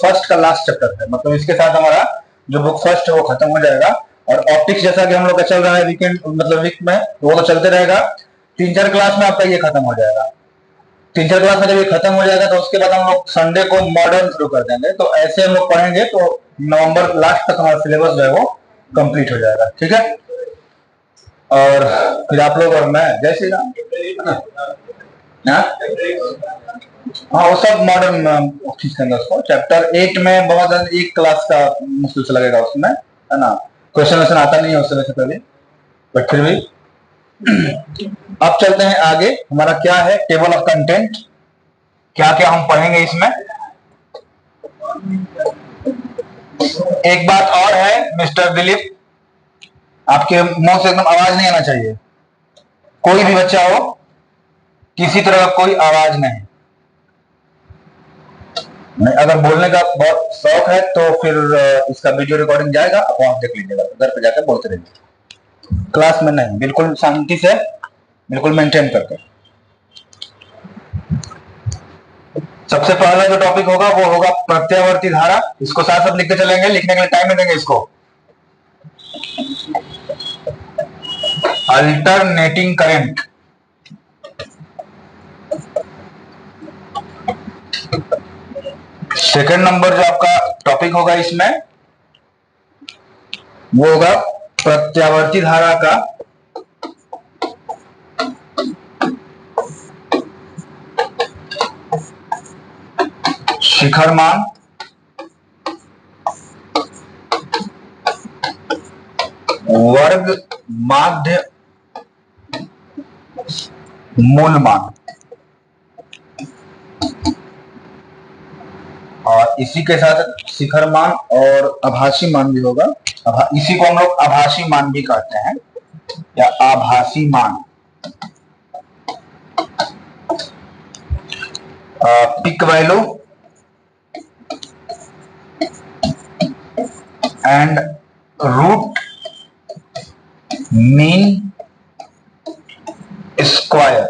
First का last chapter है, मतलब इसके साथ हमारा जो बुक फर्स्ट है वो खत्म हो जाएगा। और ऑप्टिक्स जैसा कि हम लोग का चल रहा है वीकेंड, मतलब वीक में, वो तो चलते रहेगा। 3-4 क्लास में आपका ये खत्म हो जाएगा। 3-4 क्लास में जब ये खत्म हो जाएगा तो उसके बाद हम लोग संडे को मॉडर्न शुरू कर देंगे। तो ऐसे हम लोग पढ़ेंगे तो नवंबर लास्ट तक हमारा सिलेबस जो है वो कंप्लीट हो जाएगा। ठीक है, और फिर आप लोग और मैं, जय श्री राम। हाँ, वो सब मॉडर्न खींचेंगे उसको। चैप्टर 8 में बहुत ज्यादा एक क्लास का मुश्किल से लगेगा उसमें, है ना। क्वेश्चन वैसे आता नहीं है उससे पहले, बट फिर भी। अब चलते हैं आगे। हमारा क्या है, टेबल ऑफ कंटेंट। क्या क्या हम पढ़ेंगे इसमें। एक बात और है मिस्टर दिलीप, आपके मुंह से एकदम आवाज नहीं आना चाहिए। कोई भी बच्चा हो, किसी तरह का कोई आवाज नहीं। अगर बोलने का बहुत शौक है तो फिर इसका वीडियो रिकॉर्डिंग जाएगा, आप वहां देख लीजिएगा, घर पे जाकर बोलते रहिए। क्लास में नहीं, बिल्कुल शांति से, बिल्कुल मेंटेन करके। सबसे पहला जो टॉपिक होगा वो होगा प्रत्यावर्ती धारा। इसको साथ साथ लिखते चलेंगे, लिखने के लिए टाइम नहीं देंगे इसको। Alternating current. सेकंड नंबर जो आपका टॉपिक होगा इसमें वो होगा प्रत्यावर्ती धारा का शिखर मान, वर्ग माध्य, मूल मान। और इसी के साथ शिखर मान और आभासी मान भी होगा। इसी को हम लोग आभासी मान भी कहते हैं, या आभासी मान। Peak value and root mean square,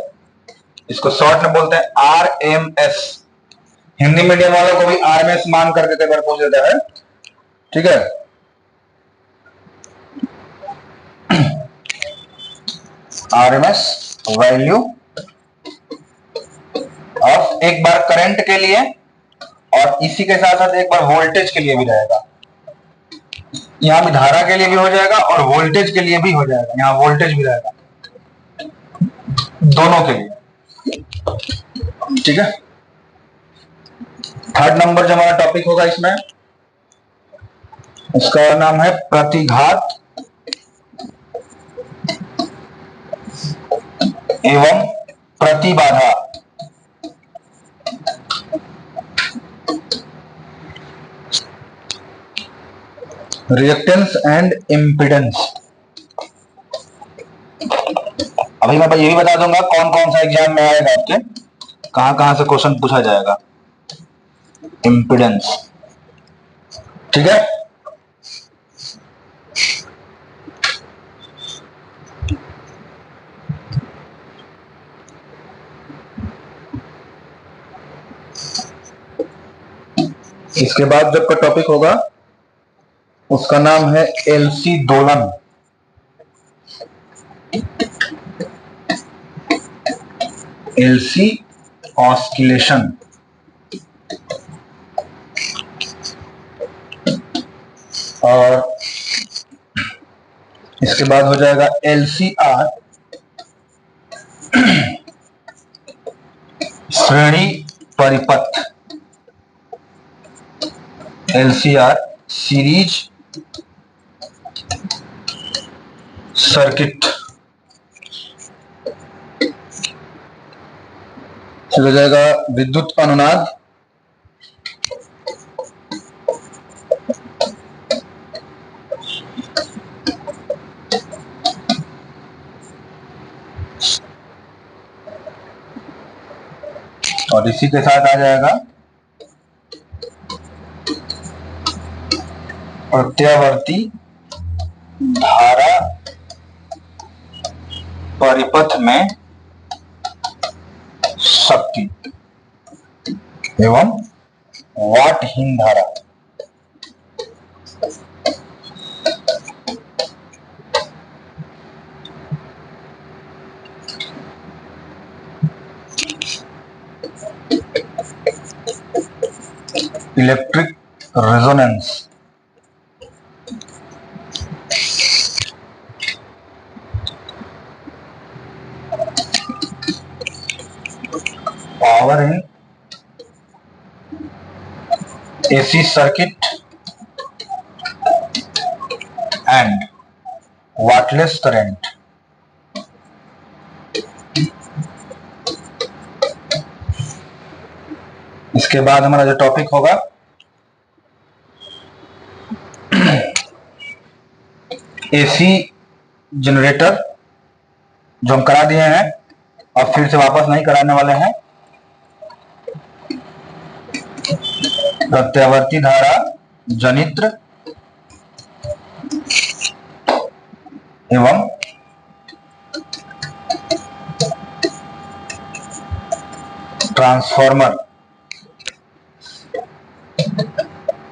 इसको शॉर्ट में बोलते हैं आरएमएस। हिंदी मीडियम वालों को भी आरएमएस मान करके कई बार पूछ देता है। ठीक है, आरएमएस वैल्यू ऑफ, एक बार करंट के लिए और इसी के साथ साथ एक बार वोल्टेज के लिए भी रहेगा। यहां भी धारा के लिए भी हो जाएगा और वोल्टेज के लिए भी हो जाएगा, यहां वोल्टेज भी रहेगा, दोनों के लिए। ठीक है, थर्ड नंबर जो हमारा टॉपिक होगा इसमें, उसका नाम है प्रतिघात एवं प्रतिबाधा। Reactance and impedance. अभी मैं ये भी बता दूंगा कौन कौन सा एग्जाम में आएगा आपके, कहां कहां से क्वेश्चन पूछा जाएगा। इम्पीडेंस, ठीक है। इसके बाद जब का टॉपिक होगा उसका नाम है एलसी दोलन। LC oscillation. और इसके बाद हो जाएगा एलसीआर, श्रेणी परिपथ। LCR series circuit. फिर हो जाएगा विद्युत अनुनाद, और इसी के साथ आ जाएगा प्रत्यावर्ती धारा परिपथ में शक्ति एवं वाटहीन धारा। Electric resonance, power in AC circuit and wattless current. इसके बाद हमारा जो टॉपिक होगा AC जनरेटर, जो हम करा दिए हैं, अब फिर से वापस नहीं कराने वाले हैं। प्रत्यावर्ती धारा जनित्र एवं transformer,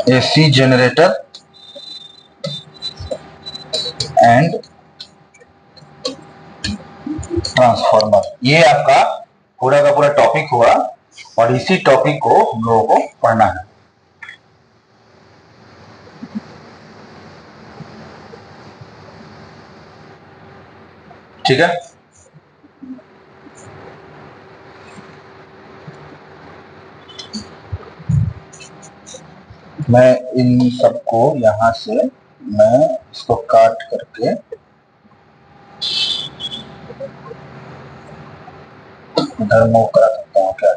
AC generator and transformer, ये आपका पूरा का पूरा टॉपिक हुआ और इसी टॉपिक को हम लोगों को पढ़ना है। ठीक है, मैं इन सबको यहां से मैं इसको काट करके इधर मूव करा सकता हूँ क्या?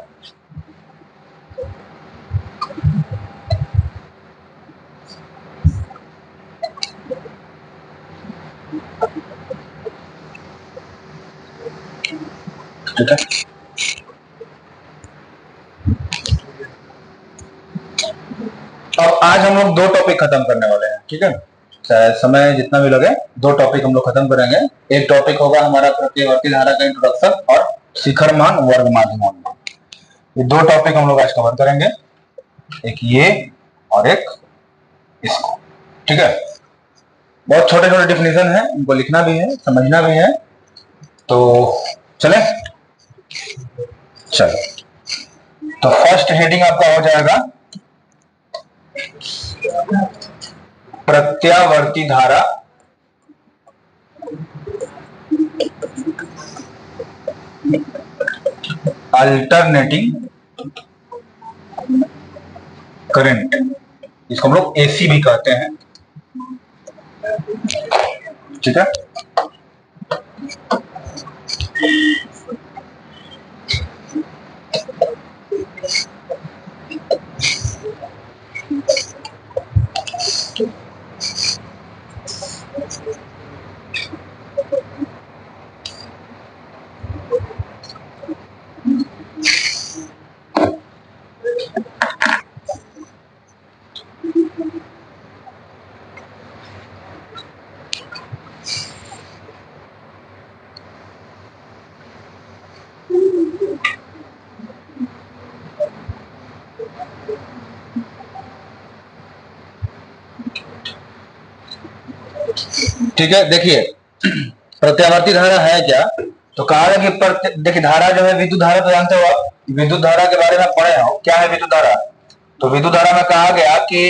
ठीक है, अब आज हम लोग दो टॉपिक खत्म करने वाले हैं। ठीक है, चाहे समय जितना भी लगे, दो टॉपिक हम लोग खत्म करेंगे। एक टॉपिक होगा हमारा प्रत्यावर्ती धारा का इंट्रोडक्शन और शिखर मान वर्ग माध्यम। ये दो टॉपिक हम लोग आज कवर करेंगे, एक ये और एक इसको। ठीक है, बहुत छोटे छोटे डिफिनेशन है, इनको लिखना भी है, समझना भी है। तो चले, चलो, तो फर्स्ट हेडिंग आपका हो जाएगा प्रत्यावर्ती धारा अल्टरनेटिंग करंट, इसको हम लोग AC भी कहते हैं। ठीक है, ठीक है, देखिए प्रत्यावर्ती धारा है क्या, तो कहा है कि देखिए धारा जो है, विद्युत धारा तो जानते हो आप, विद्युत धारा के बारे में पढ़े हो, क्या है विद्युत धारा? तो विद्युत धारा में कहा गया कि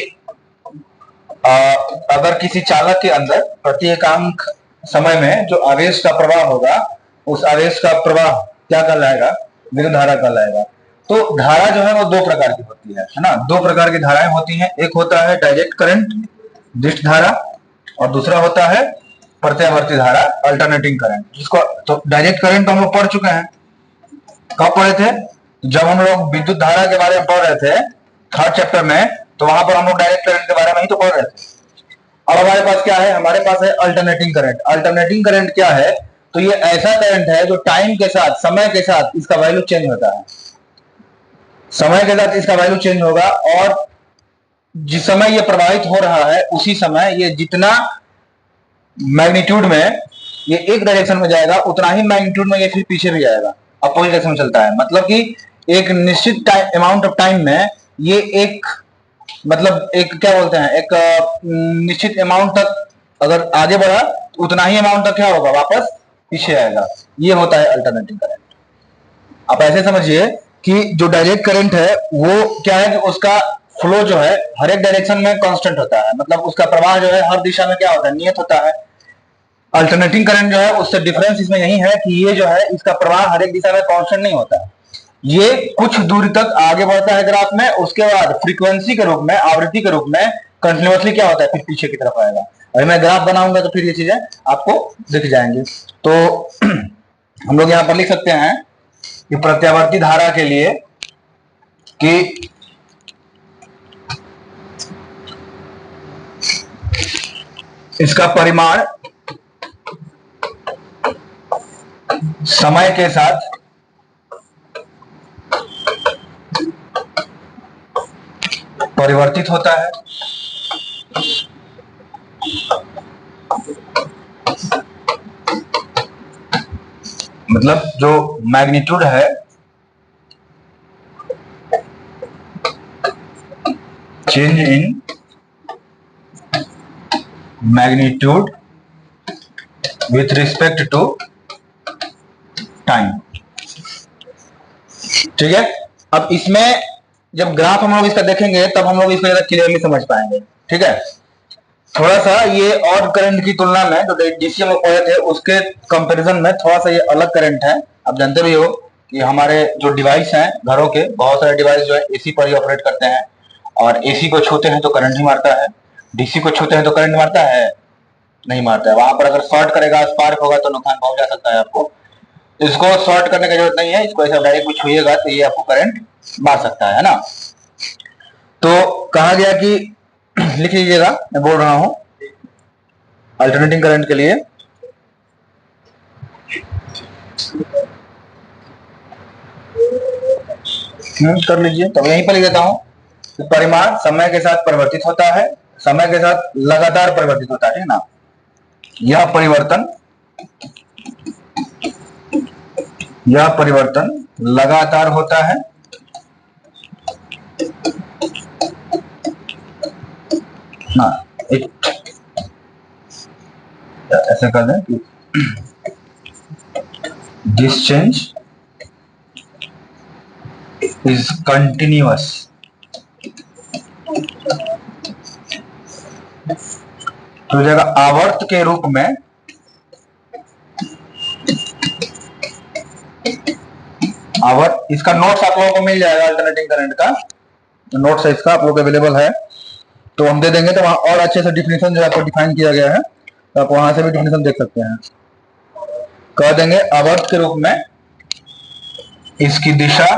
अगर किसी चालक के अंदर प्रति एकांक समय में जो आवेश का प्रवाह होगा, उस आवेश का प्रवाह क्या कहलाएगा? विद्युत धारा कहलाएगा। तो धारा जो है वो दो प्रकार की होती है ना, दो प्रकार की धाराएं होती हैं। एक होता है डायरेक्ट करंट, दिष्ट धारा, और दूसरा होता है प्रत्यावर्ती धारा, अल्टरनेटिंग करंट, जिसको तो डायरेक्ट करंट तो हम लोग पढ़ चुके हैं। कब पढ़े थे? जब हम लोग विद्युत धारा के बारे में पढ़ रहे थे थर्ड चैप्टर में, तो वहां पर हम लोग डायरेक्ट करंट के बारे में ही तो पढ़ रहे थे। अब हमारे पास क्या है? हमारे पास है अल्टरनेटिंग करंट। अल्टरनेटिंग करंट क्या है? तो ये ऐसा करंट है जो टाइम के साथ, समय के साथ इसका वैल्यू चेंज होता है। समय के साथ इसका वैल्यू चेंज होगा, और जिस समय ये प्रवाहित हो रहा है उसी समय ये जितना मैग्नीट्यूड में ये एक डायरेक्शन में जाएगा, उतना ही मैग्नीट्यूड में ये फिर पीछे भी जाएगा, अपोजिट डायरेक्शन में चलता है। मतलब कि एक निश्चित अमाउंट ऑफ टाइम में ये एक मतलब एक क्या बोलते हैं, एक निश्चित अमाउंट तक अगर आगे बढ़ा तो उतना ही अमाउंट तक क्या होगा, वापस पीछे आएगा। ये होता है अल्टरनेटिंग करंट। आप ऐसे समझिए कि जो डायरेक्ट करंट है वो क्या है कि उसका फ्लो जो है हर एक डायरेक्शन में कांस्टेंट होता है, मतलब उसका प्रवाह जो है हर दिशा में क्या होता है, नियत होता है। अल्टरनेटिंग करंट जो है उससे डिफरेंस इसमें यही है कि ये जो है इसका प्रवाह हर एक दिशा में कांस्टेंट नहीं होता है। ये कुछ दूरी तक आगे बढ़ता है ग्राफ में, उसके बाद फ्रीक्वेंसी के रूप में, आवृत्ति के रूप में कंटिन्यूअसली क्या होता है, फिर पीछे की तरफ आएगा। अगर मैं ग्राफ बनाऊंगा तो फिर ये चीजें आपको दिख जाएंगी। तो हम लोग यहां पर लिख सकते हैं कि प्रत्यावर्ती धारा के लिए कि इसका परिमाण समय के साथ परिवर्तित होता है। मतलब जो मैग्नीट्यूड है, change in magnitude with respect to time, ठीक है। अब इसमें जब ग्राफ हम लोग इसका देखेंगे तब हम लोग इसको ज्यादा क्लियरली समझ पाएंगे, ठीक है। थोड़ा सा ये और करंट की तुलना में जो डीसी हम लोग पढ़े थे उसके कंपैरिजन में थोड़ा सा ये अलग करंट है। आप जानते भी हो कि हमारे जो डिवाइस हैं घरों के, बहुत सारे डिवाइस जो है एसी पर ही ऑपरेट करते हैं, और एसी को छूते हैं तो करंट ही मारता है, डीसी को छूते हैं तो करंट मारता है, नहीं मारता है। वहां पर अगर शॉर्ट करेगा, स्पार्क होगा तो नुकसान पहुंच जा सकता है आपको। इसको शॉर्ट करने की जरूरत नहीं है, इसको ऐसा डायरेक्ट भी छुएगा तो ये आपको करंट मार सकता है ना। तो कहा गया कि लिख लीजिएगा, मैं बोल रहा हूं अल्टरनेटिंग करंट के लिए कर लीजिए, तो यहीं पर लिख देता हूं कि परिमाण समय के साथ परिवर्तित होता है, समय के साथ लगातार परिवर्तित होता है ना। यह परिवर्तन लगातार होता है, ना एक ऐसे कर दें कि दिस चेंज इज कंटिन्यूअस। तो जगह आवर्त के रूप में आवर्त, इसका नोट्स आप लोगों को मिल जाएगा, अल्टरनेटिंग करंट का नोट्स है इसका आप लोग अवेलेबल है, तो हम दे देंगे। तो वहां और अच्छे से डिफिनेशन जो आपको डिफाइन किया गया है, तो आप वहां से भी डिफिनेशन देख सकते हैं। कह देंगे आवर्त के रूप में इसकी दिशा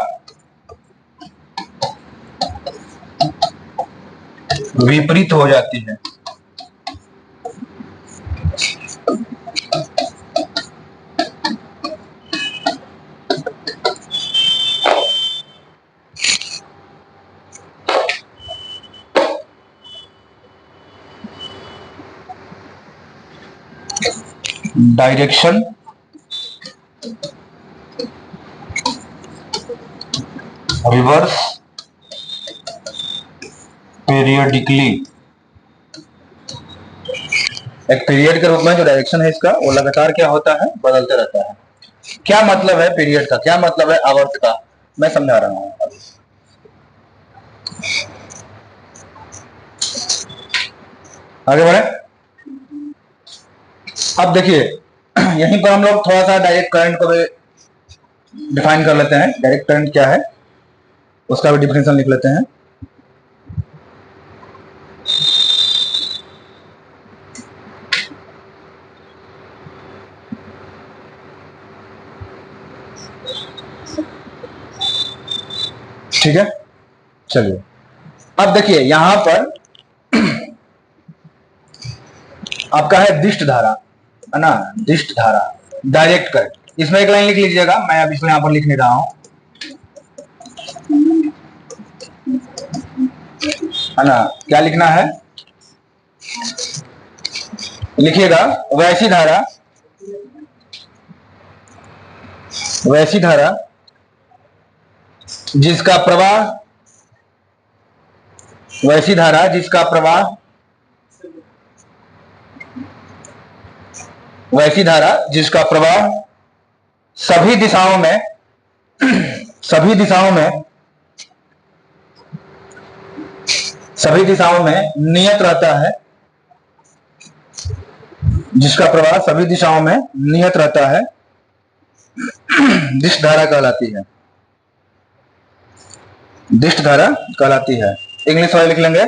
विपरीत हो जाती है। डायरेक्शन रिवर्स पीरियडिकली, एक पीरियड के रूप में जो डायरेक्शन है इसका वो लगातार क्या होता है, बदलते रहता है। क्या मतलब है पीरियड का, क्या मतलब है आवर्त का, मैं समझा रहा हूं। आगे बढ़े। अब देखिए यहीं पर हम लोग थोड़ा सा डायरेक्ट करंट को भी डिफाइन कर लेते हैं। डायरेक्ट करंट क्या है उसका भी डिफिनेशन लिख लेते हैं। ठीक है, चलिए अब देखिए यहां पर आपका है दिष्ट धारा, है ना, दिष्ट धारा, डायरेक्ट करंट। इसमें एक लाइन लिख लीजिएगा, मैं अब इसमें यहां पर लिख नहीं रहा हूं, है ना। क्या लिखना है, लिखिएगा वैसी धारा जिसका प्रवाह वैसी धारा जिसका प्रवाह वैसी धारा जिसका प्रवाह सभी दिशाओं में सभी दिशाओं में नियत रहता है, जिसका प्रवाह सभी दिशाओं में नियत रहता है, दिश धारा कहलाती है। दिश धारा कहलाती है। इंग्लिश वाले लिख लेंगे,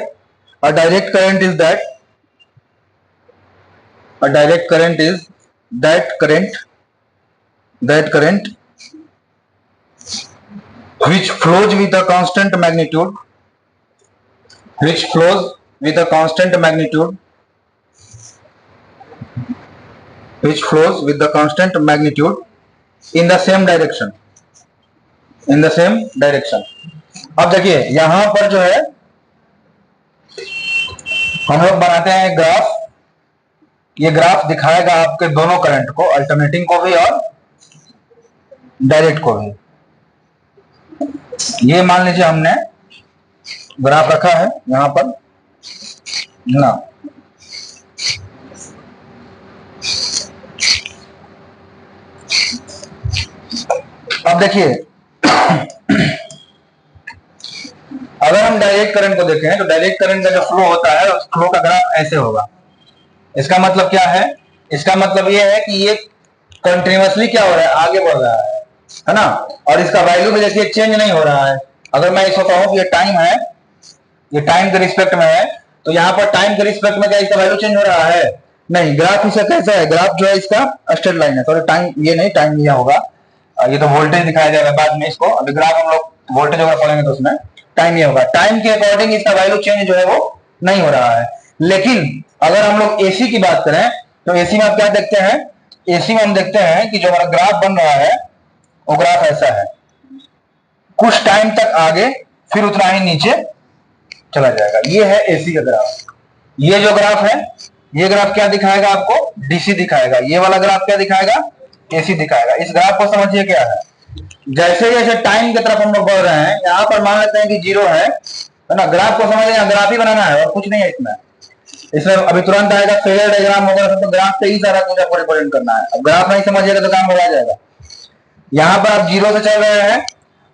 अ direct current is that current which flows with a constant magnitude in the same direction अब देखिए यहां पर जो है हम लोग बनाते हैं ग्राफ। ये ग्राफ दिखाएगा आपके दोनों करंट को, अल्टरनेटिंग को भी और डायरेक्ट को भी। ये मान लीजिए हमने ग्राफ रखा है यहां पर ना, अब देखिए अगर हम डायरेक्ट करंट को देखें तो डायरेक्ट करंट का जो फ्लो होता है उस फ्लो का ग्राफ ऐसे होगा। इसका मतलब क्या है? इसका मतलब ये है कि ये कंटिन्यूअसली क्या हो रहा है, आगे बढ़ रहा है ना। और इसका वैल्यू भी देखिए चेंज नहीं हो रहा है। अगर मैं इसको कहूं कि ये टाइम है, ये टाइम के रिस्पेक्ट में है, तो यहाँ पर टाइम के रिस्पेक्ट में क्या इसका वैल्यू चेंज हो रहा है? नहीं। ग्राफ इसका कैसा है? ग्राफ जो है इसका स्ट्रेट लाइन है। सॉरी, टाइम ये नहीं, टाइम यह होगा, ये तो वोल्टेज दिखाया जाएगा बाद में। इसको अभी ग्राफ हम लोग वोल्टेज अगर पढ़ेंगे तो उसमें टाइम ये होगा। टाइम के अकॉर्डिंग इसका वैल्यू चेंज जो है वो नहीं हो रहा है। लेकिन अगर हम लोग एसी की बात करें तो एसी में आप क्या देखते हैं? एसी में हम देखते हैं कि जो हमारा ग्राफ बन रहा है वो ग्राफ ऐसा है, कुछ टाइम तक आगे फिर उतना ही नीचे चला जाएगा। ये है एसी का ग्राफ। ये जो ग्राफ है, ये ग्राफ क्या दिखाएगा आपको? डीसी दिखाएगा। ये वाला ग्राफ क्या दिखाएगा? एसी दिखाएगा। इस ग्राफ को समझिए क्या है, जैसे जैसे टाइम की तरफ हम लोग बढ़ रहे हैं, यहां पर मान लेते हैं कि जीरो है ना। ग्राफ को समझ, यहाँ ग्राफ ही बनाना है और कुछ नहीं है इसमें। इसमें अभी तुरंत आएगा फेजर डायग्राम होगा, तो ग्राफ से ही सारा कुछ आपको रिप्रेजेंट करना है। अब ग्राफ नहीं समझिएगा तो काम हो जाएगा। यहाँ पर आप जीरो से चल रहे हैं,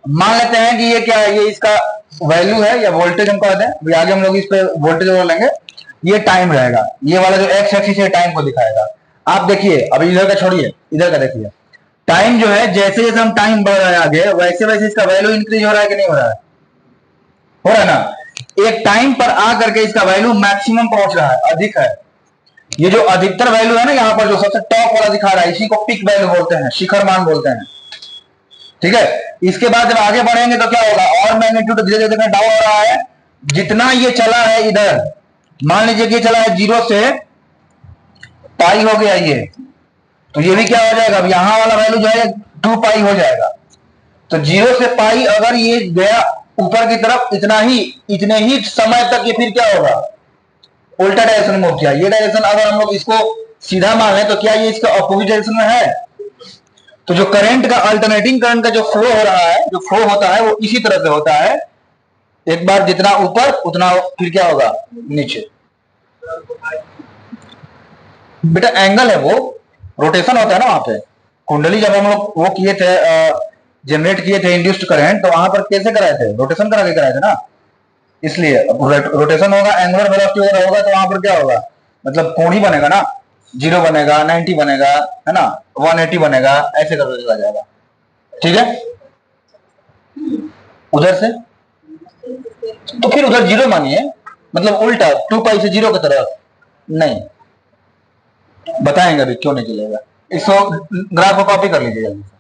मान लेते हैं कि ये क्या है, ये इसका वैल्यू है या वोल्टेज हम कहते हैं। अभी आगे हम लोग इस पे वोल्टेज लेंगे। ये टाइम रहेगा, ये वाला जो एक्स एक्सिस है टाइम को दिखाएगा। आप देखिए, अभी इधर का छोड़िए, इधर का देखिए। टाइम जो है, जैसे जैसे हम टाइम बढ़ रहा है आगे, वैसे वैसे इसका वैल्यू इंक्रीज हो रहा है कि नहीं हो रहा है? हो रहा है ना। एक टाइम पर आकर के इसका वैल्यू मैक्सिमम पहुंच रहा है, अधिक है। ये जो अधिकतर वैल्यू है ना, यहाँ पर जो सबसे टॉप वाला दिखा रहा है, इसी को पीक वैल्यू बोलते हैं, शिखर मान बोलते हैं। ठीक है। इसके बाद जब आगे बढ़ेंगे तो क्या होगा? और मैग्नीट्यूड धीरे धीरे डाउन हो रहा है। जितना ये चला है इधर, मान लीजिए कि ये चला है जीरो से पाई हो गया ये, तो ये भी क्या हो जाएगा? अब यहां वाला वैल्यू जो है 2 पाई हो जाएगा। तो जीरो से पाई अगर ये गया ऊपर की तरफ, इतने ही समय तक ये फिर क्या होगा? उल्टा डायरेक्शन मूव किया। ये डायरेक्शन अगर हम लोग इसको सीधा मान लें तो क्या ये इसका अपोजिट डायरेक्शन में है? तो जो करंट का, अल्टरनेटिंग करंट का जो फ्लो हो रहा है, जो फ्लो होता है वो इसी तरह से होता है। एक बार जितना ऊपर उतना फिर क्या होगा? नीचे। बेटा एंगल है वो, रोटेशन होता है ना वहां पे। कुंडली जब हम लोग वो किए थे, जनरेट किए थे इंड्यूस्ड करंट, तो वहां पर कैसे कराए थे? रोटेशन करा के कराए थे ना। इसलिए रोटेशन होगा, एंगुलर वेलोसिटी वगैरह होगा, तो वहां पर क्या होगा? मतलब कोण ही बनेगा ना। 0 बनेगा, 90 बनेगा, है ना, 180 बनेगा, ऐसे करके चला जाएगा। ठीक है। उधर से तो फिर उधर जीरो मानिए, मतलब उल्टा 2 पाई से जीरो की तरफ नहीं। बताएंगे अभी क्यों नहीं चलेगा। इसको ग्राफ को कॉपी कर लीजिए जल्दी से।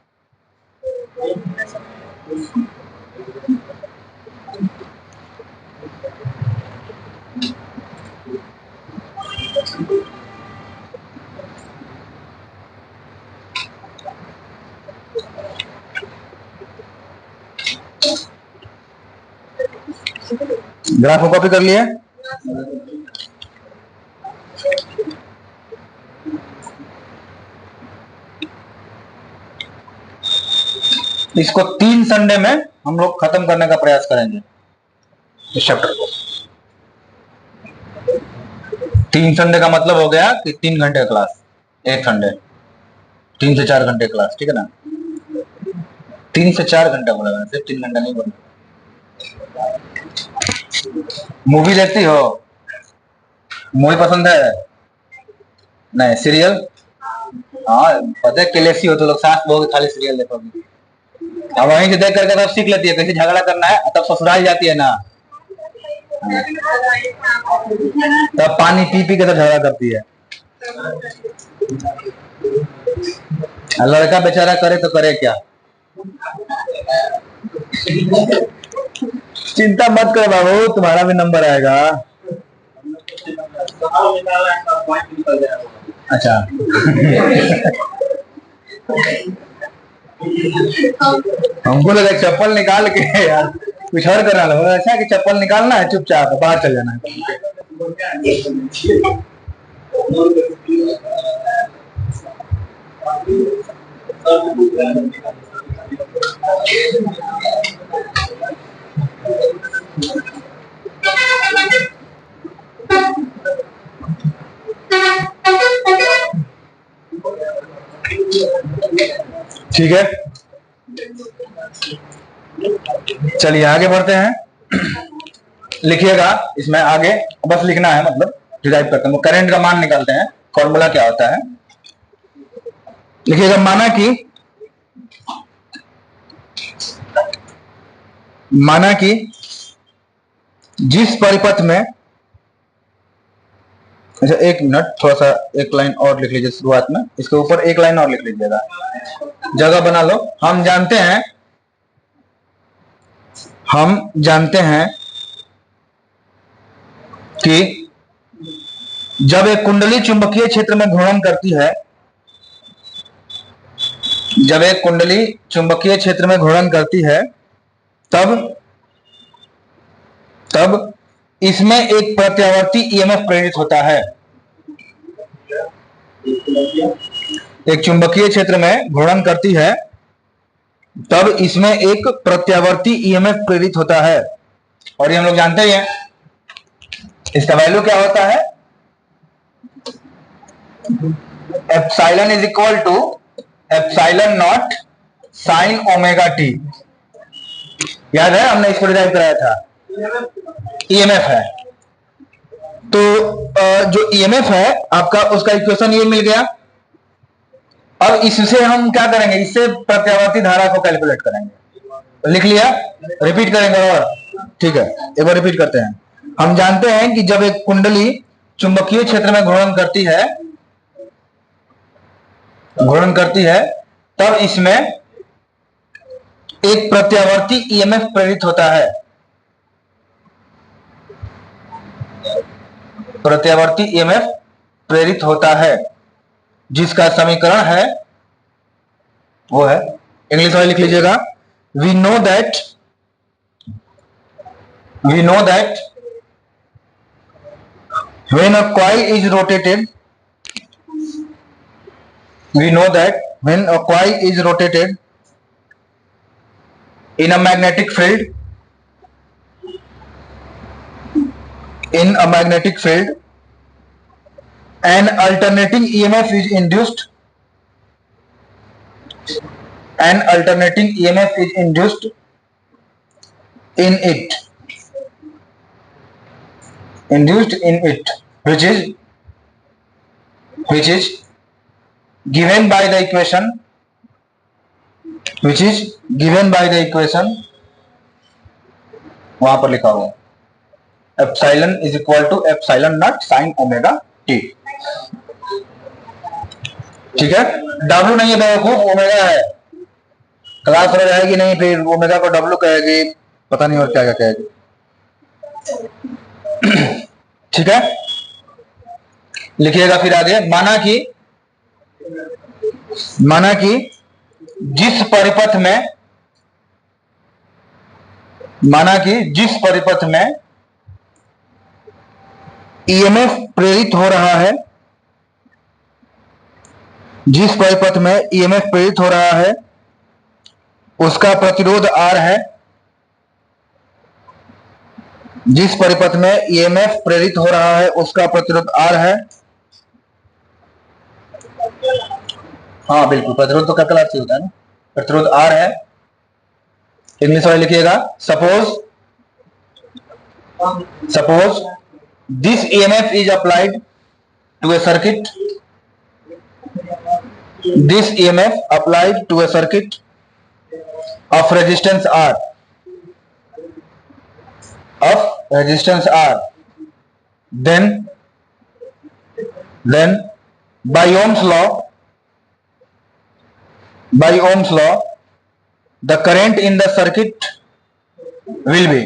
ग्राफ को कॉपी कर लिए। इसको 3 संडे में हम लोग खत्म करने का प्रयास करेंगे इस चैप्टर को। 3 संडे का मतलब हो गया कि 3 घंटे का क्लास, एक संडे 3 से 4 घंटे क्लास, ठीक है ना। 3 से 4 घंटा बोला मैंने, सिर्फ 3 घंटा नहीं बोला। मूवी देखती हो? मूवी पसंद है? नहीं। सीरियल? हाँ पता है किलेसी हो तो लोग, सास बहू खाली सीरियल देखोगे। अब वहीं से देख करके तब सीख लेती है कैसे झगड़ा करना है, तब ससुराल जाती है ना, तब पानी पी पी के तो झगड़ा करती है। लड़का बेचारा करे तो करे क्या। चिंता मत करो बाबू, तुम्हारा भी नंबर आएगा। अच्छा हमको लगा चप्पल निकाल के यार कुछ और करना लगा, ऐसा कि चप्पल निकालना है चुपचाप बाहर चल जाना है। ठीक है, चलिए आगे बढ़ते हैं। लिखिएगा इसमें आगे, बस लिखना है, मतलब डिराइव करते हैं, करंट का मान निकालते हैं, फॉर्मूला क्या होता है। लिखिएगा माना कि जिस परिपथ में, अच्छा एक मिनट, थोड़ा सा एक लाइन और लिख लीजिए शुरुआत में, इसके ऊपर एक लाइन और लिख लीजिएगा, जगह बना लो। हम जानते हैं कि जब एक कुंडली चुंबकीय क्षेत्र में घूर्णन करती है, जब एक कुंडली चुंबकीय क्षेत्र में घूर्णन करती है तब इसमें एक प्रत्यावर्ती ईएमएफ प्रेरित होता है। एक चुंबकीय क्षेत्र में घूर्णन करती है तब इसमें एक प्रत्यावर्ती ईएमएफ प्रेरित होता है, और ये हम लोग जानते ही हैं। इसका वैल्यू क्या होता है? Epsilon is equal to epsilon naught sine omega t. याद है हमने इसको डिराइव कराया था, ईएमएफ है। तो जो ईएमएफ है आपका, उसका इक्वेशन ये मिल गया। अब इससे हम क्या करेंगे, इससे प्रत्यावर्ती धारा को कैलकुलेट करेंगे। लिख लिया? रिपीट करेंगे और, ठीक है एक बार रिपीट करते हैं। हम जानते हैं कि जब एक कुंडली चुंबकीय क्षेत्र में घूर्णन करती है तब इसमें एक प्रत्यावर्ती ईएमएफ प्रेरित होता है। प्रत्यावर्ती ईएमएफ प्रेरित होता है, जिसका समीकरण है, वो है, इंग्लिश में लिख लीजिएगा, we know that when a coil is rotated in a magnetic field, an alternating EMF is induced in it, which is given by the equation, वहां पर लिखा हुआ epsilon is equal to epsilon naught sine omega t. ठीक है, W नहीं है बेवकूफ, omega है। क्लास हो जाएगी नहीं, फिर ओमेगा को डब्ल्यू कहेगी, पता नहीं और क्या क्या कहेगी। ठीक है, लिखिएगा फिर आगे। माना कि जिस परिपथ में ईएमएफ प्रेरित हो रहा है, उसका प्रतिरोध R है, जिस परिपथ में ईएमएफ प्रेरित हो रहा है उसका प्रतिरोध R है। हाँ बिल्कुल, प्रतिरोध तो कैपिटल R से होता है ना, प्रतिरोध R है। इंग्लिश वाले लिखिएगा, suppose this EMF is applied to a circuit, this EMF applied to a circuit of resistance R, then by Ohm's law the current in the circuit will be,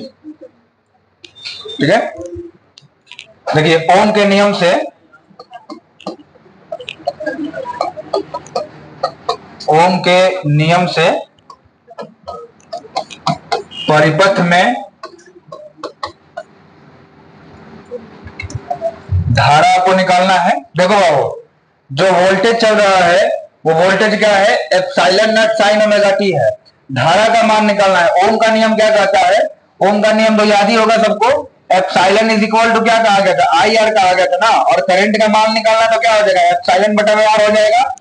ठीक है। देखिए ओम के नियम से, ओम के नियम से परिपथ में धारा को निकालना है। देखो बाबू, जो वोल्टेज चल रहा है वो वोल्टेज क्या है, epsilon naught sine omega T है। धारा का मान निकालना है। ओम का नियम क्या कहता है, ओम का नियम तो याद ही होगा सबको, एप्सिलॉन इज इक्वल टू क्या कहा गया था, आई आर कहा गया था ना। और करंट का मान निकालना तो क्या हो जाएगा, एप्सिलॉन बटा आर हो जाएगा।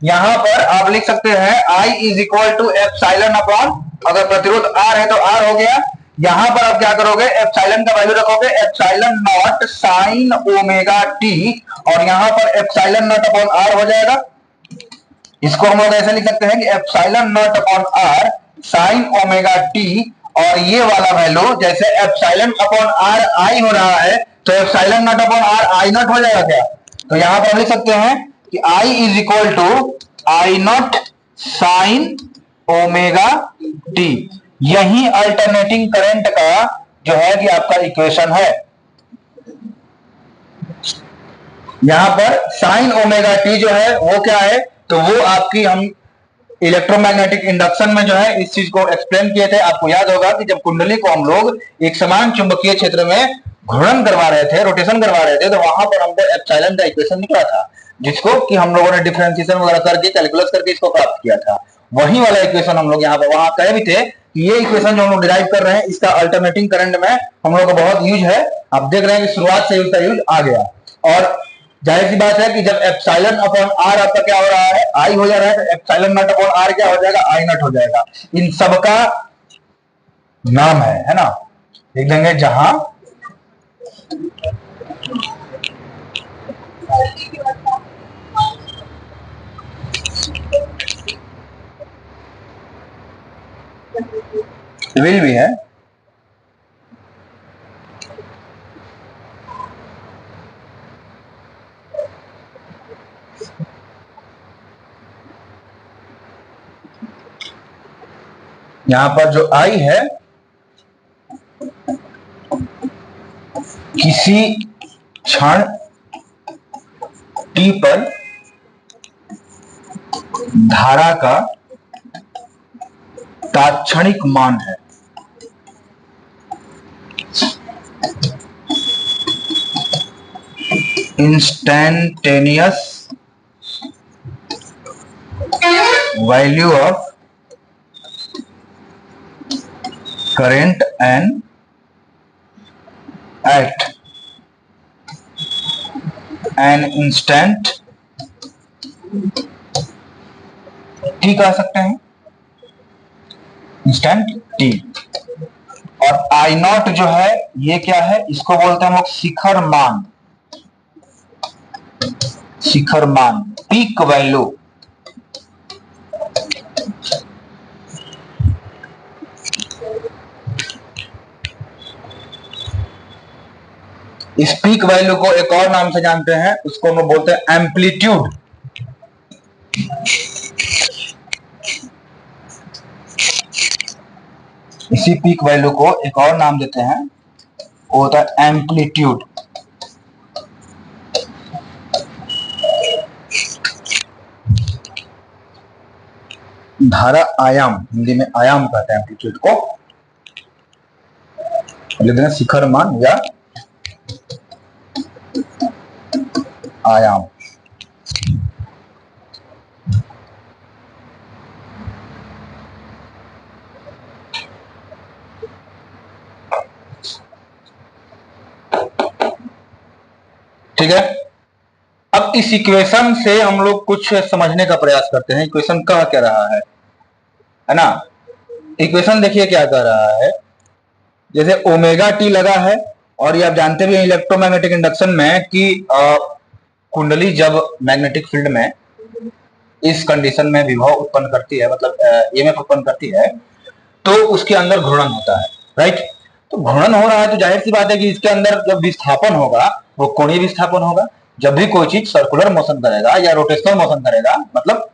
यहां पर आप लिख सकते हैं I is equal to epsilon upon, अगर प्रतिरोध R है तो R हो गया। यहां पर आप क्या करोगे, एप्सिलॉन का वैल्यू रखोगे epsilon naught sine omega t, और यहां पर एप्सिलॉन नॉट अपॉन R हो जाएगा। इसको हम लोग ऐसे लिख सकते हैं कि epsilon not upon R sign omega t, और ये वाला वैल्यू जैसे एप्सिलॉन अपॉन R I हो रहा है तो epsilon not upon R I not हो जाएगा क्या। तो यहां पर लिख सकते हैं कि I is equal to I naught sine omega t. यही अल्टरनेटिंग करंट का जो है कि आपका इक्वेशन है। यहां पर साइन ओमेगा टी जो है वो क्या है, तो वो आपकी, हम इलेक्ट्रोमैग्नेटिक इंडक्शन में जो है इस चीज को एक्सप्लेन किए थे। आपको याद होगा कि जब कुंडली को हम लोग एक समान चुंबकीय क्षेत्र में घूर्णन करवा रहे थे, रोटेशन करवा रहे थे, तो वहां पर हमको एप्सिलॉन का इक्वेशन निकला था, जिसको कि हम लोगों ने डिफरेंशिएशन वगैरह करके कैलकुलस करके इसको प्राप्त किया था। वही वाला इक्वेशन हम लोग यहाँ पर वहां कहे भी थे कि ये इक्वेशन जो हम लोग डिराइव कर रहे हैं इसका अल्टरनेटिंग करंट में हम लोग को बहुत यूज है। आप देख रहे हैं कि शुरुआत से उसका यूज आ गया। और जाहिर सी बात है कि जब एप्सिलॉन अपॉन आर आपका क्या हो रहा है, आई हो जा रहा है, तो एप्सिलॉन नॉट अपॉन आर क्या हो जाएगा, आई नॉट हो जाएगा। इन सबका नाम है ना, लिख देंगे जहां विल भी है, यहां पर जो आई है किसी क्षण टी पर धारा का तात्क्षणिक मान है। Instantaneous value of current and at an instant t कह सकते हैं, इंस्टेंट टी। और आई नॉट जो है ये क्या है, इसको बोलते हैं हम लोग शिखर मान, शिखर मान, पीक वैल्यू। इस पीक वैल्यू को एक और नाम से जानते हैं, उसको हम बोलते हैं एम्पलीट्यूड। इसी पीक वैल्यू को एक और नाम देते हैं, वो होता है एम्पलीट्यूड। धारा आयाम, हिंदी में आयाम कहते हैं एम्पलीट्यूड को, लिख देना शिखर मान या आयाम। ठीक है। अब इस इक्वेशन से हम लोग कुछ समझने का प्रयास करते हैं, इक्वेशन कह क्या रहा है ना। इक्वेशन देखिए क्या कह रहा है, जैसे ओमेगा टी लगा है, और ये आप जानते भी हैं इलेक्ट्रोमैग्नेटिक इंडक्शन में कि कुंडली जब मैग्नेटिक फील्ड में इस कंडीशन में विभव उत्पन्न करती है, मतलब ईएमएफ उत्पन्न करती है, तो उसके अंदर घूर्णन होता है, राइट। तो घूर्णन हो रहा है तो जाहिर सी बात है कि इसके अंदर जब विस्थापन होगा वो कोणीय विस्थापन होगा। जब भी कोई चीज सर्कुलर मोशन करेगा या रोटेशनल मोशन करेगा, मतलब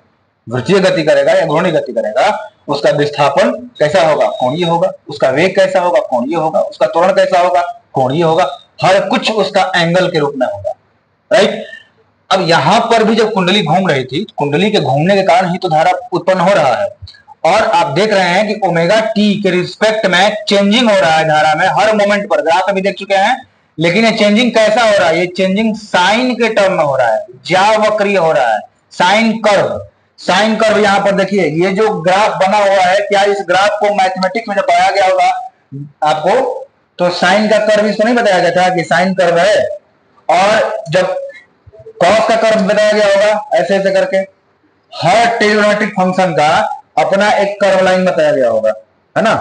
वृत्तीय गति करेगा या घूर्णी गति करेगा, उसका विस्थापन कैसा होगा, कोणीय होगा। उसका वेग कैसा होगा, कोणीय होगा। उसका त्वरण कैसा होगा, कोणीय होगा। हर कुछ उसका एंगल के रूप में होगा, राइट। अब यहां पर भी जब कुंडली घूम रही थी, कुंडली के घूमने के कारण ही तो धारा उत्पन्न हो रहा है, और आप देख रहे हैं कि ओमेगा टी के रिस्पेक्ट में चेंजिंग हो रहा है धारा में हर मोमेंट पर, ग्राफ अभी देख चुके हैं। लेकिन ये चेंजिंग कैसा हो रहा है, ये चेंजिंग साइन के टर्म में हो रहा है, ज्यावक्रीय हो रहा है, साइन कर्व। साइन कर्व यहां पर देखिए, ये जो ग्राफ बना हुआ है, क्या इस ग्राफ को मैथमेटिक्स में जब पाया गया होगा आपको, तो साइन का कर्व इसको नहीं बताया गया था कि साइन कर्व है, और जब कॉस का कर्व बताया गया होगा ऐसे ऐसे करके। हर ट्रिग्नोमेट्रिक फंक्शन का अपना एक कर्व लाइन बताया गया होगा, है ना।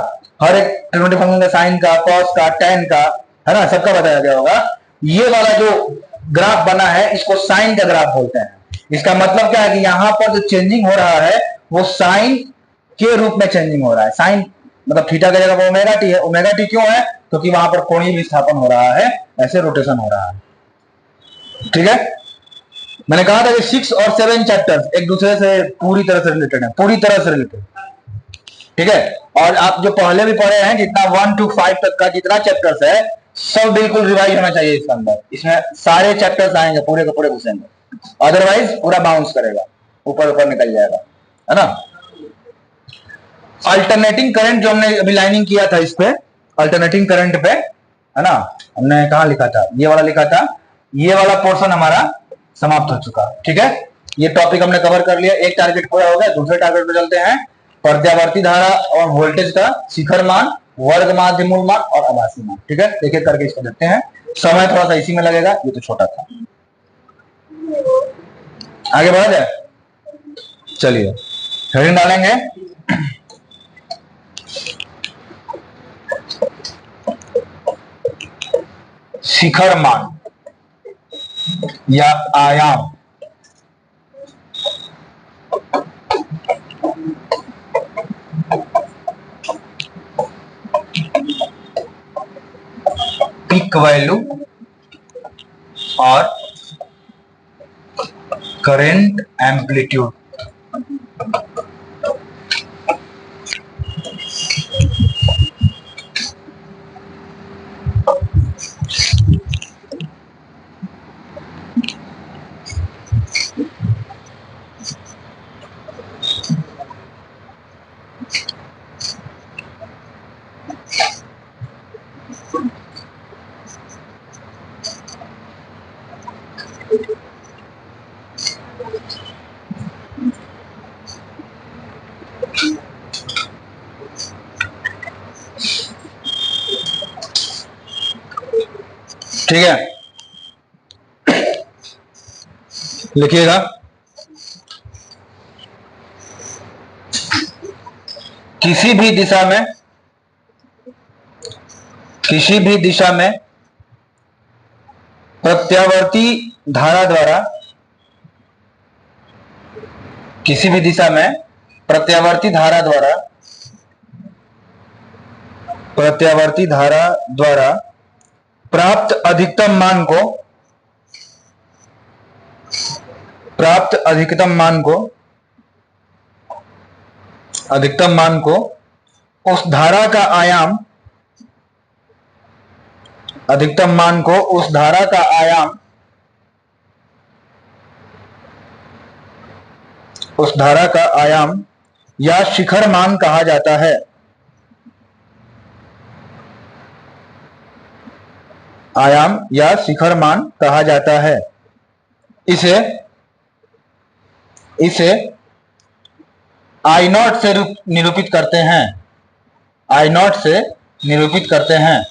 हर एक ट्रिग्नोमेट्रिक फंक्शन का, साइन का, कॉस का, टेन का, है ना, सबका बताया गया होगा। ये वाला जो ग्राफ बना है इसको साइन का ग्राफ बोलते हैं। इसका मतलब क्या है कि यहां पर जो चेंजिंग हो रहा है वो साइन के रूप में चेंजिंग हो रहा है। साइन मतलब थीटा की जगह ओमेगा टी है। ओमेगा टी क्यों है, क्योंकि वहां पर कोणीय विस्थापन हो रहा है, ऐसे रोटेशन हो रहा है, ठीक है। मैंने कहा था कि 6 और 7 चैप्टर्स एक दूसरे से पूरी तरह से रिलेटेड है, पूरी तरह से रिलेटेड, ठीक है। और आप जो पहले भी पढ़े हैं, जितना 1 to 5 तक का जितना चैप्टर्स है, सब बिल्कुल रिवाइज होना चाहिए इसके अंदर। इसमें सारे चैप्टर्स आएंगे, पूरे के पूरे घुसेंगे, अदरवाइज पूरा बाउंस करेगा, ऊपर ऊपर निकल जाएगा, है ना। अल्टरनेटिंग करंट जो हमने अभी लाइनिंग किया था इस पे, अल्टरनेटिंग करंट पे, है ना, हमने कहा लिखा था, ये वाला लिखा था। ये वाला पोर्शन हमारा समाप्त हो चुका, ठीक है। ये टॉपिक हमने कवर कर लिया, एक टारगेट पूरा हो गया। दूसरे टारगेट पे चलते हैं, प्रत्यावर्ती धारा और वोल्टेज का शिखर मान, वर्ग माध्य मूल मान और आभासी मान, ठीक है। एक एक करके इसको देखते हैं, समय थोड़ा सा इसी में लगेगा, ये तो छोटा था। आगे बढ़ा जाए, चलिए हेडिंग डालेंगे। शिखर मान या आयाम, पीक वैल्यू और करंट एम्पलीट्यूड। ठीक है, लिखिएगा। किसी भी दिशा में, किसी भी दिशा में प्रत्यावर्ती धारा द्वारा, किसी भी दिशा में प्रत्यावर्ती धारा द्वारा, प्रत्यावर्ती धारा द्वारा प्राप्त अधिकतम मान को, प्राप्त अधिकतम मान को, अधिकतम मान को उस धारा का आयाम, अधिकतम मान को उस धारा का आयाम, उस धारा का आयाम या शिखर मान कहा जाता है। आयाम या शिखर मान कहा जाता है। इसे इसे आई नॉट से निरूपित करते हैं, आई नॉट से निरूपित करते हैं।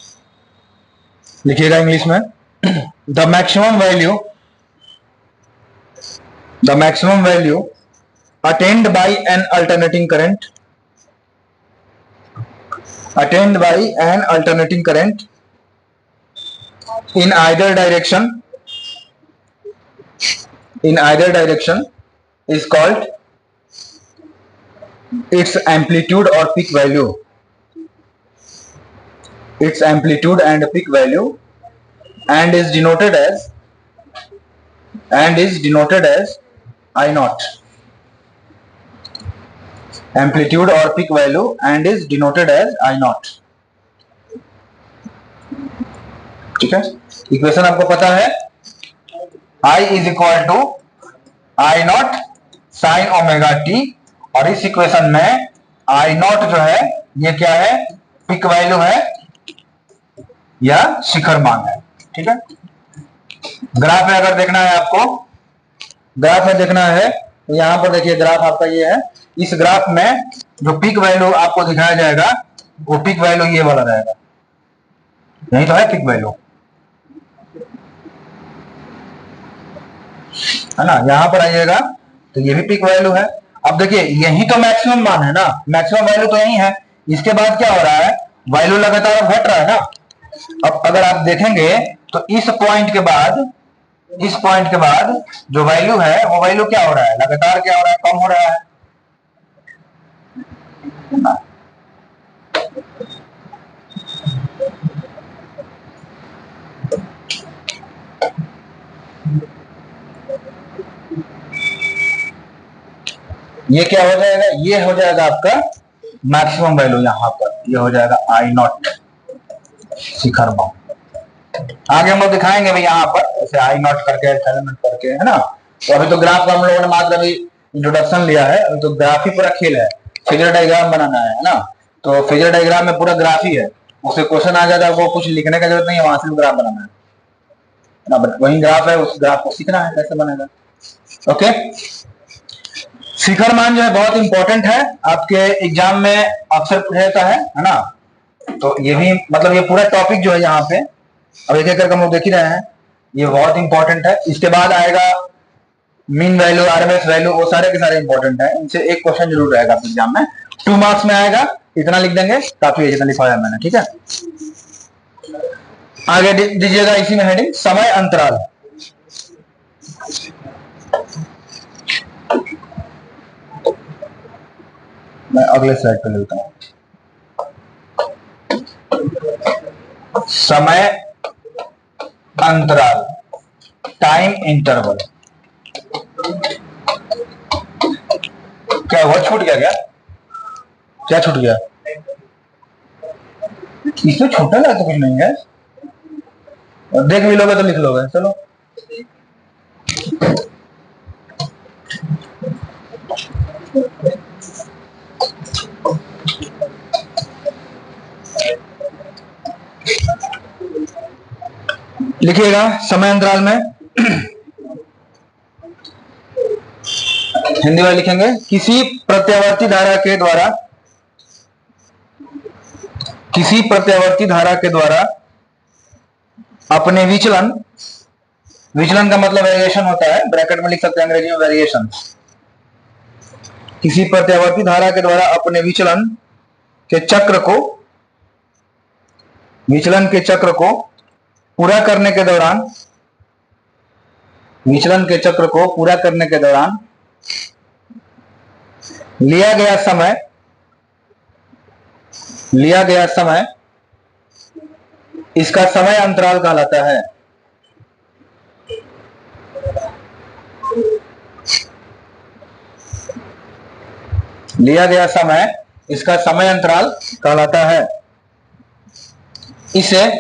लिखिएगा इंग्लिश में, the maximum value the maximum value attained by an alternating current in either direction is called its amplitude or peak value. Its amplitude and peak value and is denoted as I naught. Amplitude or peak value and is denoted as I naught. ठीक है, equation आपको पता है, I is equal to I naught sine omega t, और इस equation में आई not जो है ये क्या है, पिक वैल्यू है या शिखर मान है। ठीक है, ग्राफ में अगर देखना है आपको, ग्राफ में देखना है तो यहां पर देखिए ग्राफ आपका ये है, इस ग्राफ में जो पिक वैल्यू आपको दिखाया जाएगा वो पिक वैल्यू ये वाला रहेगा, यही तो है पिक वैल्यू, है ना। यहां पर आइएगा तो ये भी पिक वैल्यू है। अब देखिए यही तो मैक्सिमम मान है ना, मैक्सिमम वैल्यू तो यही है, इसके बाद क्या हो रहा है, वैल्यू लगातार घट रहा है ना। अब अगर आप देखेंगे तो इस पॉइंट के बाद जो वैल्यू है वो वैल्यू क्या हो रहा है, लगातार क्या हो रहा है, कम हो रहा है। ये क्या हो जाएगा, ये हो जाएगा आपका मैक्सिमम वैल्यू, यहां पर ये हो जाएगा आई नॉट शिखर मान। आगे हम लोग दिखाएंगे भाई यहाँ पर ऐसे आई नॉट करके एलिमेंट करके, है ना। तो अभी तो ग्राफ का हम लोगों ने मात्र अभी इंट्रोडक्शन लिया है, अभी तो ग्राफ ही पूरा खेल है, फिगर डायग्राम बनाना है ना। तो फिगर डायग्राम में पूरा ग्राफ ही है, उससे क्वेश्चन आ जाता है, वो कुछ लिखने का जरूरत नहीं है, वहां से ग्राफ बनाना है ना, बट वही ग्राफ है, उस ग्राफ को सीखना है कैसे बनेगा। ओके, शिखर मान जो है बहुत इंपॉर्टेंट है, आपके एग्जाम में अक्सर पूछा जाता है ना। तो ये भी मतलब ये पूरा टॉपिक जो है यहाँ पे अब एक एक करके हम लोग देख ही रहे हैं, ये बहुत इंपॉर्टेंट है। इसके बाद आएगा मीन वैल्यू, आरएमएस वैल्यू, वो सारे के सारे इंपॉर्टेंट है, इनसे एक क्वेश्चन जरूर रहेगा आपके एग्जाम में, 2 मार्क्स में आएगा, इतना लिख देंगे काफी है, जितना लिखवाया मैंने। ठीक है, आगे दीजिएगा इसी में हेडिंग समय अंतराल। मैं अगले स्लाइड पे लेता हूं, समय अंतराल, टाइम इंटरवल। क्या हुआ, छूट गया क्या, क्या छूट गया, इसमें छूटने लगा तो कुछ नहीं है, और देख भी लोगे तो लिख लोगे, चलो। लिखिएगा समय अंतराल में हिंदी में लिखेंगे, किसी प्रत्यावर्ती धारा के द्वारा अपने विचलन का मतलब वेरिएशन होता है, ब्रैकेट में लिख सकते हैं अंग्रेजी में वेरिएशन। किसी प्रत्यावर्ती धारा के द्वारा अपने विचलन के चक्र को पूरा करने के दौरान लिया गया समय इसका समय अंतराल कहलाता है। लिया गया समय इसका समय अंतराल कहलाता है। इसे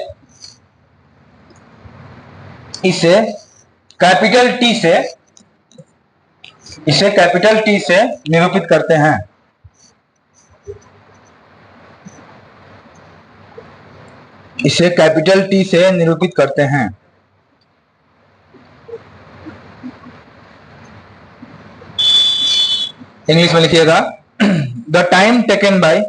कैपिटल टी से निरूपित करते हैं। इसे कैपिटल टी से निरूपित करते हैं। इंग्लिश में लिखिएगा, the time taken by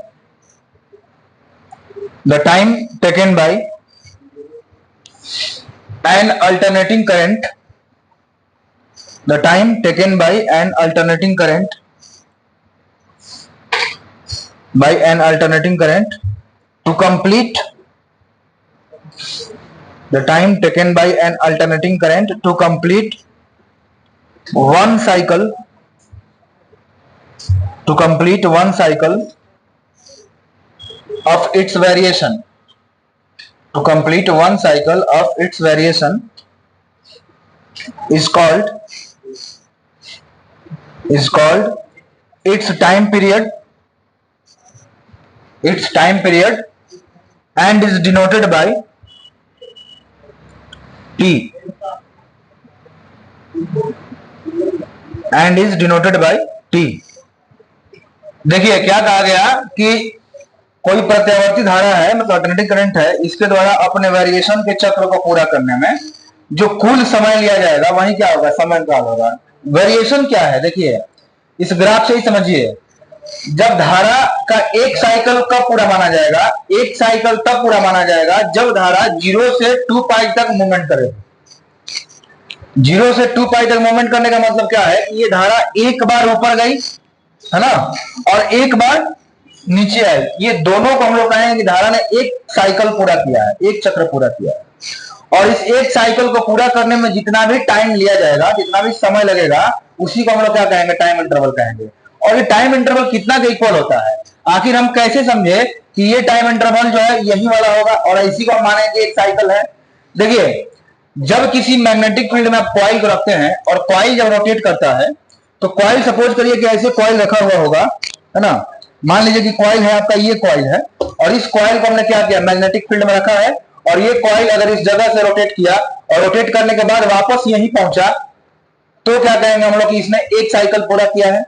an alternating current the time taken by an alternating current to complete the time taken by an alternating current to complete one cycle of its variation is called its time period and is denoted by T देखिए क्या कहा गया कि कोई प्रत्यावर्ती धारा है, मतलब अल्टरनेटिंग करंट है, इसके द्वारा अपने वेरिएशन के चक्र को पूरा करने में जो कुल समय लिया जाएगा वही क्या होगा, समय काल होगा। वेरिएशन क्या है, देखिए इस ग्राफ से ही समझिए। जब धारा का एक साइकिल कब पूरा माना जाएगा, एक साइकिल तब पूरा माना जाएगा जब धारा 0 से 2 पाई तक मूवमेंट करे। 0 से 2 पाई तक मूवमेंट करने का मतलब क्या है, ये धारा एक बार ऊपर गई है ना, और एक बार नीचे आई। ये दोनों को हम लोग कहेंगे कि धारा ने एक साइकिल पूरा किया है, एक चक्र पूरा किया है। और इस एक साइकिल को पूरा करने में जितना भी टाइम लिया जाएगा, जितना भी समय लगेगा, उसी को हम लोग क्या कहेंगे, टाइम इंटरवल कहेंगे। और ये टाइम इंटरवल कितना के इक्वल होता है, आखिर हम कैसे समझे कि ये टाइम इंटरवल जो है यही वाला होगा और इसी को हम मानेंगे एक साइकिल है। देखिए जब किसी मैग्नेटिक फील्ड में आप कॉइल को रखते हैं और कॉइल जब रोटेट करता है तो कॉइल, सपोज करिए कि ऐसे कॉइल रखा हुआ होगा, है ना। मान लीजिए कि कॉइल है आपका, ये कॉइल है और इस कॉइल को हमने क्या किया, मैग्नेटिक फील्ड में रखा है। और ये कॉइल अगर इस जगह से रोटेट किया और रोटेट करने के बाद वापस यहीं पहुंचा तो क्या कहेंगे हम लोग कि इसने एक साइकिल पूरा किया है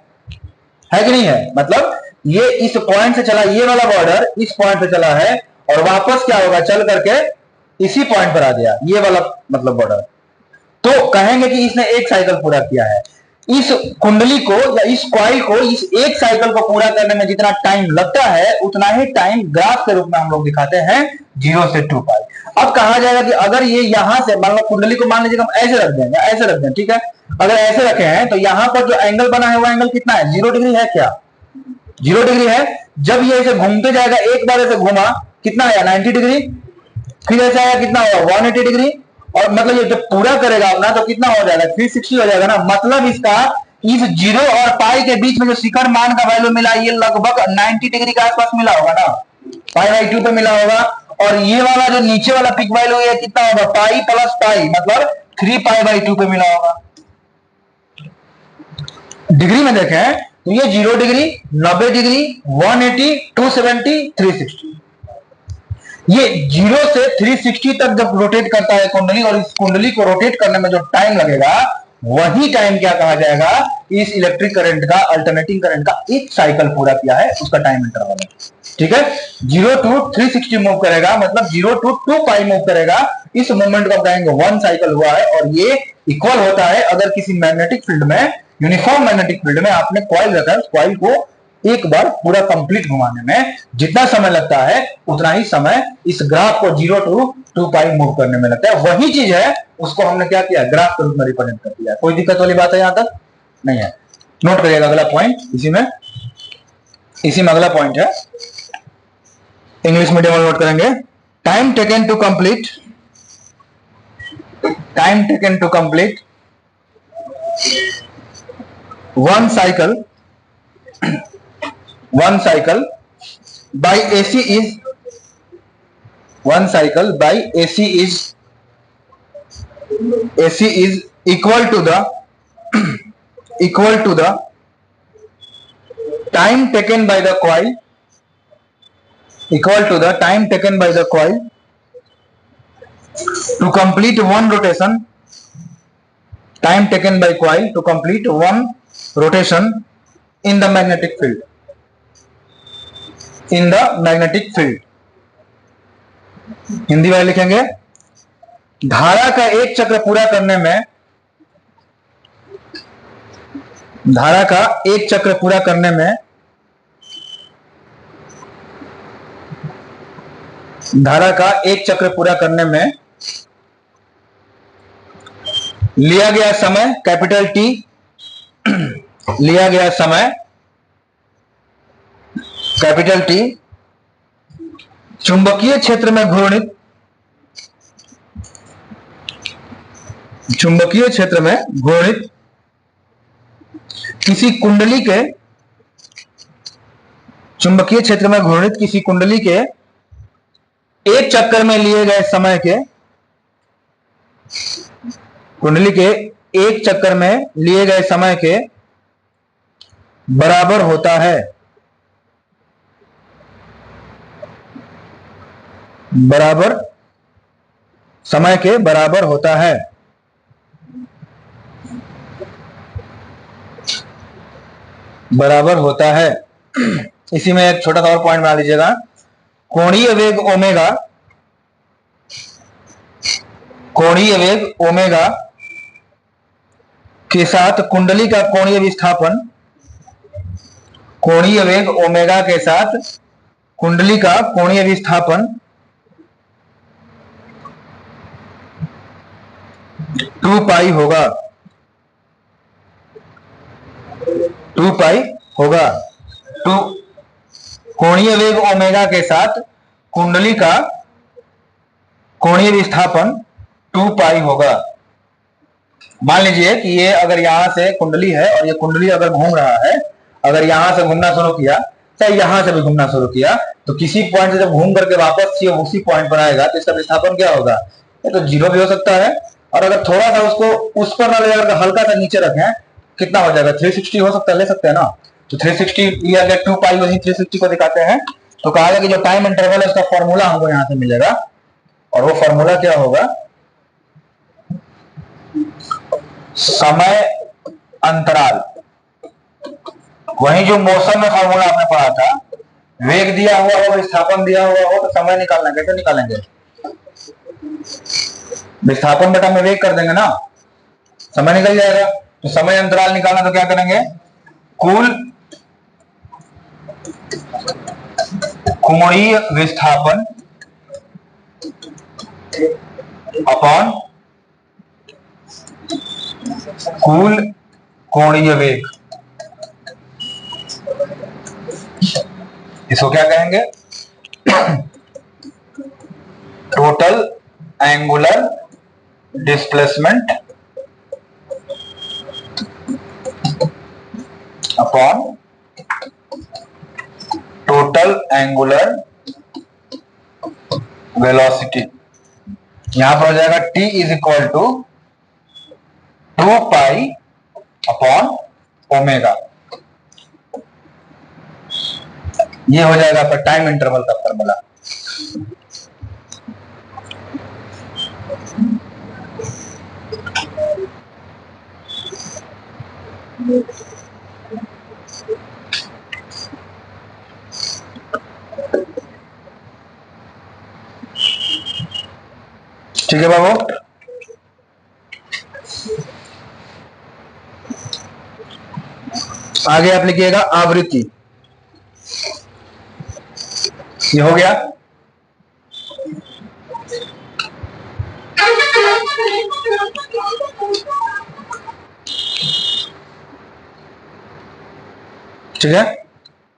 कि नहीं है। मतलब ये इस पॉइंट से चला, ये वाला बॉर्डर इस पॉइंट से चला है और वापस क्या होगा, चल करके इसी पॉइंट पर आ गया, ये वाला मतलब बॉर्डर। तो कहेंगे कि इसने एक साइकिल पूरा किया है। इस कुंडली को या इस कॉइल को इस एक साइकिल को पूरा करने में जितना टाइम लगता है उतना ही टाइम ग्राफ के रूप में हम लोग दिखाते हैं 0 से 2 पाई। अब कहा जाएगा कि अगर ये यहां से मान लो कुंडली को मान लीजिए हम ऐसे रख देंगे, ऐसे रख दें, ठीक है। अगर ऐसे रखे हैं तो यहां पर जो एंगल बना है वो एंगल कितना है, 0 डिग्री है क्या, 0 डिग्री है। जब ये ऐसे घूमते जाएगा, एक बार ऐसे घूमा कितना आया 90 डिग्री, फिर ऐसा आया कितना होगा 180 डिग्री, और मतलब ये जब पूरा करेगा अपना तो कितना हो जाएगा 360 हो जाएगा ना। मतलब इसका इस 0 और पाई के बीच में जो शिखर मान का वैल्यू मिला ये लगभग 90 डिग्री के आसपास मिला होगा ना, पाई/2 पे मिला होगा। और ये वाला जो नीचे वाला पिक वैल्यू है कितना होगा, पाई प्लस पाई, मतलब 3 पाई/2 पे मिला होगा। डिग्री में देखें तो ये 0 डिग्री, 90 डिग्री, 180, 270, 360। ये 0 से 360 तक जब रोटेट करता है कुंडली, और इस कुंडली को रोटेट करने में जो टाइम लगेगा वही टाइम क्या कहा जाएगा, इस इलेक्ट्रिक करंट का, अल्टरनेटिंग करंट का एक साइकिल पूरा किया है उसका टाइम इंटरवल है। ठीक है, 0 to 360 मूव करेगा, मतलब 0 to 2 पाई मूव करेगा। इस मूवमेंट को कहेंगे 1 साइकिल हुआ है। और ये इक्वल होता है अगर किसी मैग्नेटिक फील्ड में, यूनिफॉर्म मैग्नेटिक फील्ड में आपने कॉइल रखा है, उस कॉइल को एक बार पूरा कंप्लीट घुमाने में जितना समय लगता है उतना ही समय इस ग्राफ को 0 to 2 पाई मूव करने में लगता है। वही चीज है, उसको हमने क्या किया, ग्राफ के रूप में रिप्रेजेंट कर दिया। कोई दिक्कत वाली बात है यहां तक नहीं है। नोट करिएगा अगला पॉइंट, इसी में अगला पॉइंट है, इंग्लिश मीडियम में नोट करेंगे। Time taken to complete one cycle by AC is equal to the time taken by the coil to complete one rotation, time taken by coil to complete one rotation in the magnetic field, Hindi में लिखेंगे, धारा का एक चक्र पूरा करने में, धारा का एक चक्र पूरा करने में लिया गया समय कैपिटल टी, लिया गया समय कैपिटल टी, चुंबकीय क्षेत्र में घूर्णित, चुंबकीय क्षेत्र में घूर्णित किसी कुंडली के, चुंबकीय क्षेत्र में घूर्णित किसी कुंडली के एक चक्कर में लिए गए समय के, कुंडली के एक चक्कर में लिए गए समय के बराबर होता है, बराबर, समय के बराबर होता है। बराबर होता है। इसी में एक छोटा सा और पॉइंट बना लीजिएगा, कोणीय वेग ओमेगा, कोणीय वेग ओमेगा के साथ कुंडली का कोणीय विस्थापन, कोणीय वेग ओमेगा के साथ कुंडली का कोणीय विस्थापन 2 पाई होगा, 2 पाई होगा। कोणीय वेग ओमेगा के साथ कुंडली का कोणीय विस्थापन 2 पाई होगा। मान लीजिए कि ये अगर यहां से कुंडली है और ये कुंडली अगर घूम रहा है, अगर यहां से घूमना शुरू किया, चाहे यहां से भी घूमना शुरू किया, तो किसी पॉइंट से जब घूम करके वापस ये उसी पॉइंट पर आएगा तो इसका विस्थापन क्या होगा? ये तो 0 भी हो सकता है, और अगर थोड़ा सा उसको उस पर ना ले जाकर हल्का सा नीचे रखें, कितना हो जाएगा? 360 हो सकता है, ले सकते हैं ना। तो 360 ये अगर 2 पाई वही 360 को दिखाते हैं, तो कहा गया कि जो टाइम इंटरवल है उसका फॉर्मूला हमको यहां से मिलेगा, और वो फॉर्मूला क्या होगा? समय अंतराल, वही जो मोशन में फॉर्मूला आपने पढ़ा था, वेग दिया हुआ हो, विस्थापन दिया हुआ हो, तो समय निकालना कैसे निकालेंगे? विस्थापन बटा में वेग कर देंगे ना, समय निकल जाएगा। तो समय अंतराल निकालना तो क्या करेंगे? कुल कोणीय विस्थापन अपॉन कुल कोणीय वेग, इसको क्या कहेंगे? Total angular displacement upon total angular velocity. यहां पर हो जाएगा T is equal to 2 pi upon omega. ये हो जाएगा आपका टाइम इंटरवल का फॉर्मूला। ठीक है बाबू, आगे आप लिखिएगा आवृत्ति। ये हो गया। ठीक है,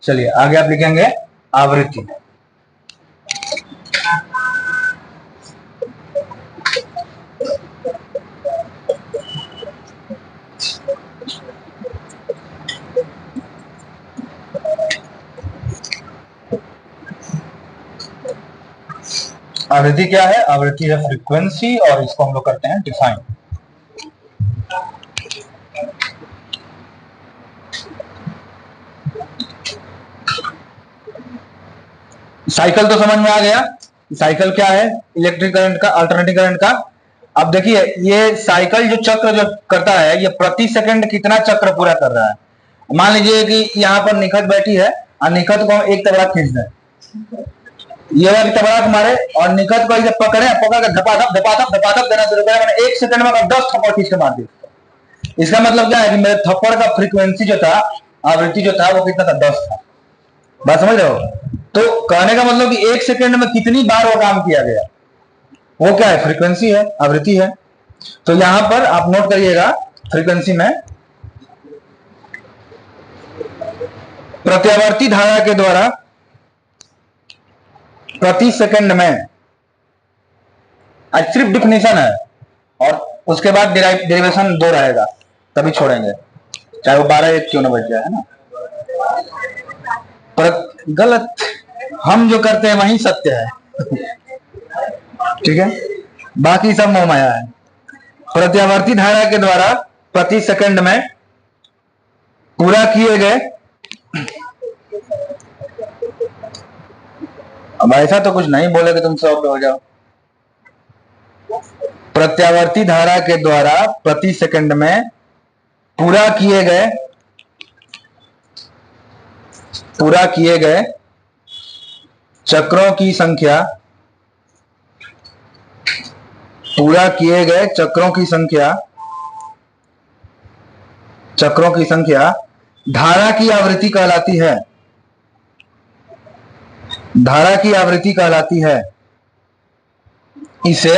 चलिए आगे आप लिखेंगे आवृत्ति। आवृत्ति क्या है? आवृत्ति है फ्रीक्वेंसी, और इसको हम लोग करते हैं डिफाइन। साइकिल तो समझ में आ गया। साइकिल क्या है? इलेक्ट्रिक करंट का, अल्टरनेटिंग करंट का। अब देखिए, ये साइकिल जो चक्र जो करता है, ये प्रति सेकंड कितना चक्र पूरा कर रहा है। मान लीजिए कि यहाँ पर निखत बैठी है, और निखत को हम एक तबला खींच दें, ये वाली तबला मारे, और निखत को जब पकड़े, पकड़ के धपाधप धपाधप धपाधप देना शुरू करें, मैंने 1 सेकंड में 10 थप्पड़ खींच के मार दी। इसका मतलब क्या है कि मेरे थप्पड़ का फ्रीक्वेंसी जो था, आवृत्ति जो था, वो कितना था? 10 था। बात समझ रहे हो? तो कहने का मतलब कि 1 सेकंड में कितनी बार वो काम किया गया, वो क्या है? फ्रीक्वेंसी है, आवृत्ति है। तो यहां पर आप नोट करिएगा, फ्रीक्वेंसी में प्रत्यावर्ती धारा के द्वारा प्रति सेकंड में, आज सिर्फ डिफिनेशन है और उसके बाद डेरिवेशन 2 रहेगा, तभी छोड़ेंगे, चाहे वो 12-1 क्यों ना बच जाए, है ना। पर गलत, हम जो करते हैं वही सत्य है। ठीक है, बाकी सब मोह माया है। प्रत्यावर्ती धारा के द्वारा प्रति सेकंड में पूरा किए गए, अब ऐसा तो कुछ नहीं बोले कि तुम 100 पे हो जाओ। प्रत्यावर्ती धारा के द्वारा प्रति सेकंड में पूरा किए गए चक्रों की संख्या, पूरा किए गए चक्रों की संख्या धारा की आवृत्ति कहलाती है। धारा की आवृत्ति कहलाती है। इसे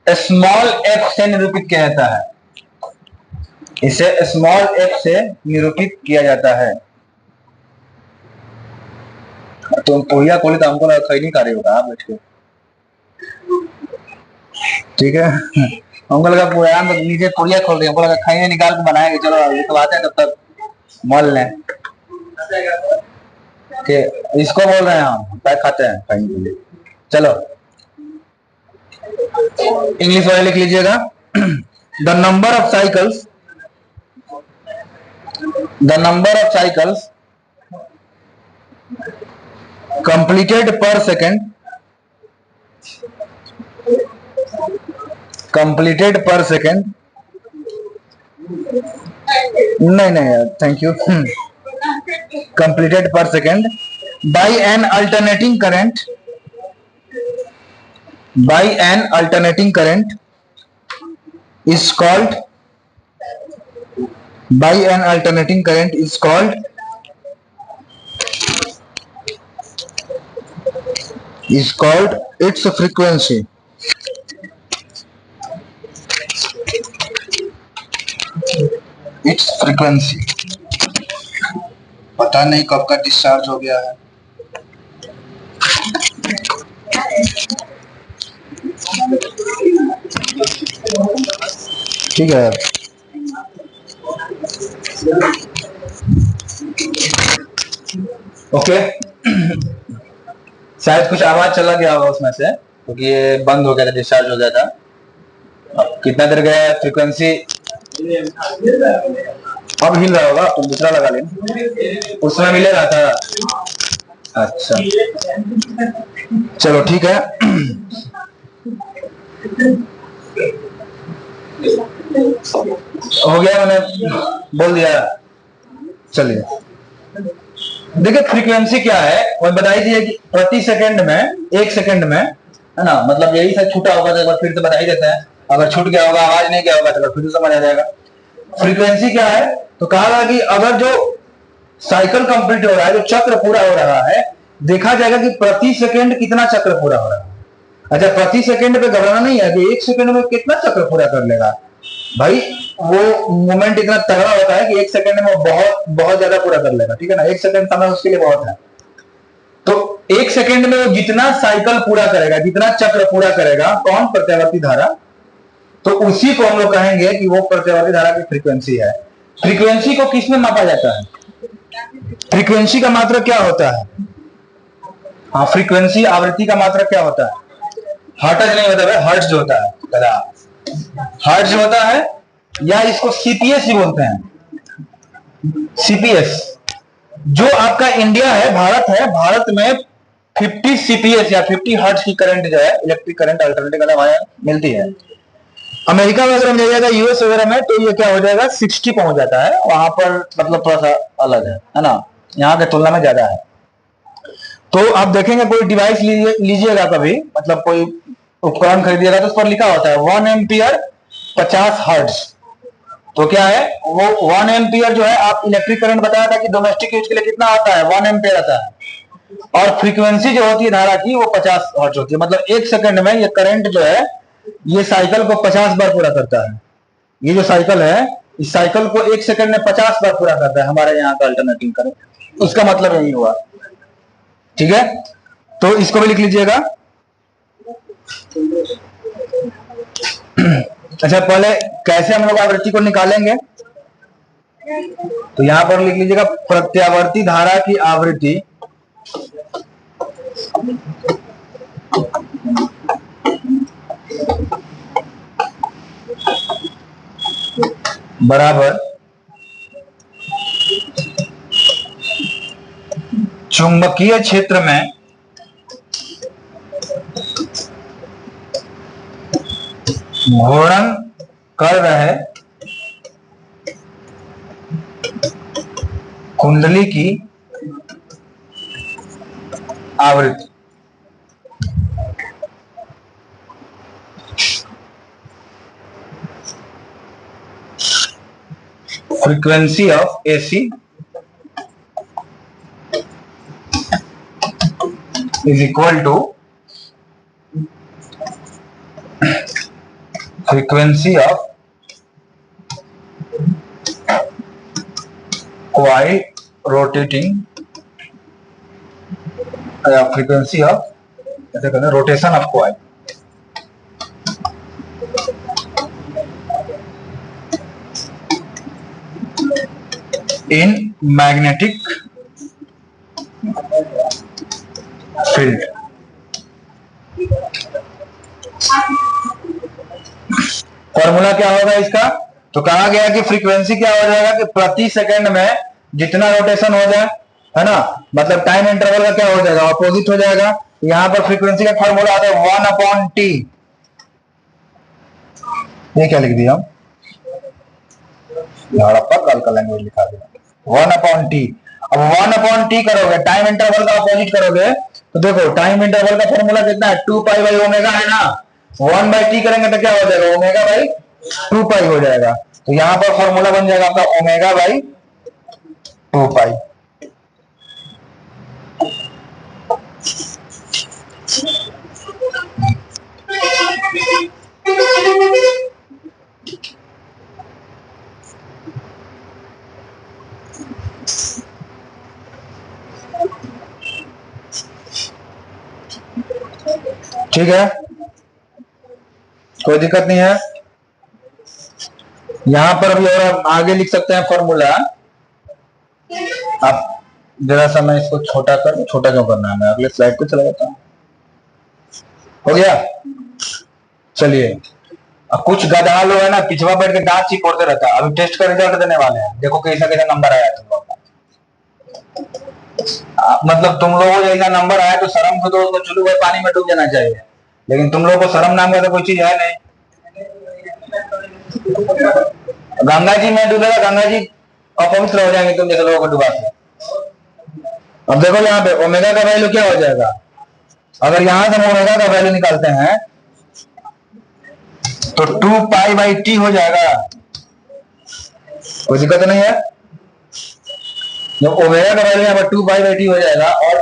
स्मॉल f से निरूपित किया जाता है। इसे स्मॉल f से निरूपित किया जाता है। तुम पोहिया खोले तो हमको लगा नहीं कार्य होगा आप बैठ के, ठीक है। हमको लगा पूरा तो नीचे पोहिया खोल रहे, हमको लगा खाइए निकाल के बनाएंगे, चलो ये तो आते हैं तब तक मल लें। इसको बोल रहे हैं हम पैक खाते हैं खाने के लिए। चलो इंग्लिश वाले लिख लीजिएगा। The number of cycles completed per second नहीं यार, thank you. completed per second by an alternating current is called its frequency। पता नहीं कब का डिस्चार्ज हो गया है। ठीक है, ओके। शायद कुछ आवाज चला गया होगा उसमें से, क्योंकि ये बंद हो गया था, डिस्चार्ज हो गया था। अब कितना देर गया फ्रीक्वेंसी, अब हिल रहा होगा, तुम दूसरा लगा लेना, उसमें मिले रहा था। अच्छा चलो ठीक है। हो गया, मैंने बोल दिया। चलिए देखिए फ्रीक्वेंसी क्या है वो बता दीजिए कि प्रति सेकंड में, 1 सेकंड में, है ना। मतलब यही सब छूटा होगा तो एक बार फिर से बता ही देते हैं, अगर छूट गया होगा, आवाज नहीं गया होगा तो फिर से समझ आ जाएगा। फ्रीक्वेंसी क्या है तो कहा कि अगर जो साइकिल कंप्लीट हो रहा है, जो चक्र पूरा हो रहा है, देखा जाएगा कि प्रति सेकंड कितना चक्र पूरा हो रहा है। अच्छा, प्रति सेकंड पे घबराना नहीं है कि 1 सेकंड में कितना चक्र पूरा कर लेगा। भाई वो मोमेंट इतना तगड़ा होता है कि 1 सेकंड में बहुत बहुत ज्यादा पूरा कर लेगा, ठीक है ना। 1 सेकंड समय उसके लिए बहुत है। तो 1 सेकंड में वो जितना साइकिल पूरा करेगा, जितना चक्र पूरा करेगा, कौन? प्रत्यावर्ती धारा। तो उसी को हम लोग कहेंगे कि वो प्रत्यावर्ती धारा की फ्रीक्वेंसी है। फ्रीक्वेंसी को किस में मापा जाता है? फ्रीक्वेंसी का मात्रक क्या होता है? हाँ, फ्रीक्वेंसी आवृत्ति का मात्रक क्या होता है? हर्ट्ज नहीं होता है, हर्ट्ज होता है, हर्ट्ज होता है, या इसको सीपीएस ही बोलते हैं। सीपीएस जो आपका इंडिया है, भारत है, भारत में 50 सीपीएस या 50 हर्ट्ज की करंट जो है, इलेक्ट्रिक करंट अल्टरनेटिव करंट हमारे मिलती है। अमेरिका में अगर मिल जाएगा, यूएस वगैरह में, तो ये क्या हो जाएगा, 60 पहुंच जाता है। वहां पर मतलब थोड़ा सा अलग है ना, यहाँ के तुलना में ज्यादा है। तो आप देखेंगे कोई डिवाइस लीजिएगा कभी, मतलब कोई उपकरण खरीदिएगा तो उस पर लिखा होता है 1 एम्पियर 50 हर्ट्ज। तो क्या है वो 1 एम्पियर जो है, आप इलेक्ट्रिक करंट बताया था कि डोमेस्टिक यूज के लिए कितना आता है, 1 एम्पियर आता है। और फ्रीक्वेंसी जो होती है धारा की वो 50 हर्ट्ज होती है। मतलब 1 सेकंड में ये करंट जो है ये साइकिल को 50 बार पूरा करता है। ये जो साइकिल है इस साइकिल को 1 सेकंड में 50 बार पूरा करता है हमारे यहाँ का अल्टरनेटिंग करंट। उसका मतलब यही हुआ। ठीक है, तो इसको भी लिख लीजिएगा। अच्छा, पहले कैसे हम लोग आवृत्ति को निकालेंगे, तो यहां पर लिख लीजिएगा प्रत्यावर्ती धारा की आवृत्ति बराबर चुंबकीय क्षेत्र में घूर्णन कर रहे कुंडली की आवृत्ति। Frequency of AC is equal to frequency of coil rotating frequency of ऐसे कहते हैं rotation of coil। in magnetic field। Formula क्या होगा इसका, तो कहा गया कि फ्रीक्वेंसी क्या हो जाएगा कि प्रति सेकंड में जितना रोटेशन हो जाए, है ना, मतलब टाइम इंटरवल का क्या हो जाएगा, अपोजिट हो जाएगा। यहां पर फ्रीक्वेंसी का फॉर्मूला आता है 1/T। ये क्या लिख दिया हम, हड़प्पा कल का लैंग्वेज लिखा दिया 1/T। अब 1/T करोगे, टाइम इंटरवल का अपोजिट करोगे, तो देखो टाइम इंटरवल का फॉर्मूला कितना है 2π/ω है ना। 1/T करेंगे तो क्या हो जाएगा, ω/2π हो जाएगा। तो यहां पर फॉर्मूला बन जाएगा आपका ω/2π। ठीक है, कोई दिक्कत नहीं है। यहां पर भी और आगे लिख सकते हैं फॉर्मूला। आप जरा सा मैं इसको छोटा क्यों करना है, मैं अगले स्लाइड पे चला जाता हूं। हो गया, चलिए। अब कुछ गधा लोग है ना पिछवा बैठ के दांत चिपोड़ते रहता है। अभी टेस्ट का रिजल्ट देने वाले हैं, देखो कैसा कैसा नंबर आया तुम लोग का। मतलब तुम लोगों को जैसा नंबर आया तो शर्म को तो उसको चुलू भाई पानी में डूब जाना चाहिए, लेकिन तुम लोगों को शर्म नाम का तो कोई चीज है नहीं। गंगा जी में डूबेगा, गंगा जी अपवित्र हो जाएंगे तुम जैसे लोगों को डुबा के। अब देखो यहाँ पे ओमेगा का वैल्यू क्या हो जाएगा, अगर यहां से हम ओमेगा का वैल्यू निकालते हैं तो 2π/T हो जाएगा। कोई दिक्कत नहीं है, जब ओमेगा का वैल्यू यहाँ पर 2π/T हो जाएगा और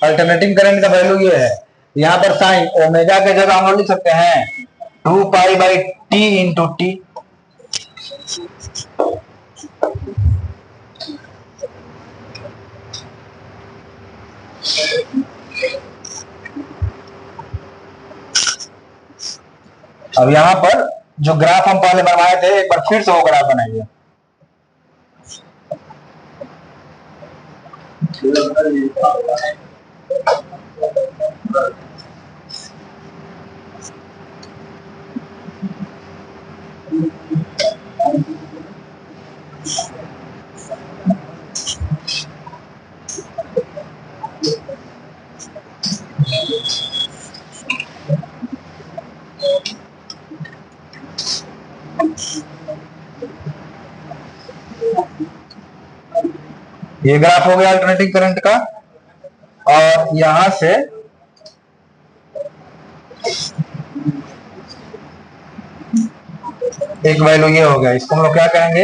अल्टरनेटिंग करंट का वैल्यू ये है, यहाँ पर साइन ओमेगा के जगह हम लोग लिख सकते हैं 2π/T इंटू T। अब यहां पर जो ग्राफ हम पहले बनवाए थे एक बार फिर से वो ग्राफ बनाइए। ये ग्राफ हो गया अल्टरनेटिंग करंट का, और यहां से एक वैल्यू ये हो गया, इसको हम लोग क्या कहेंगे,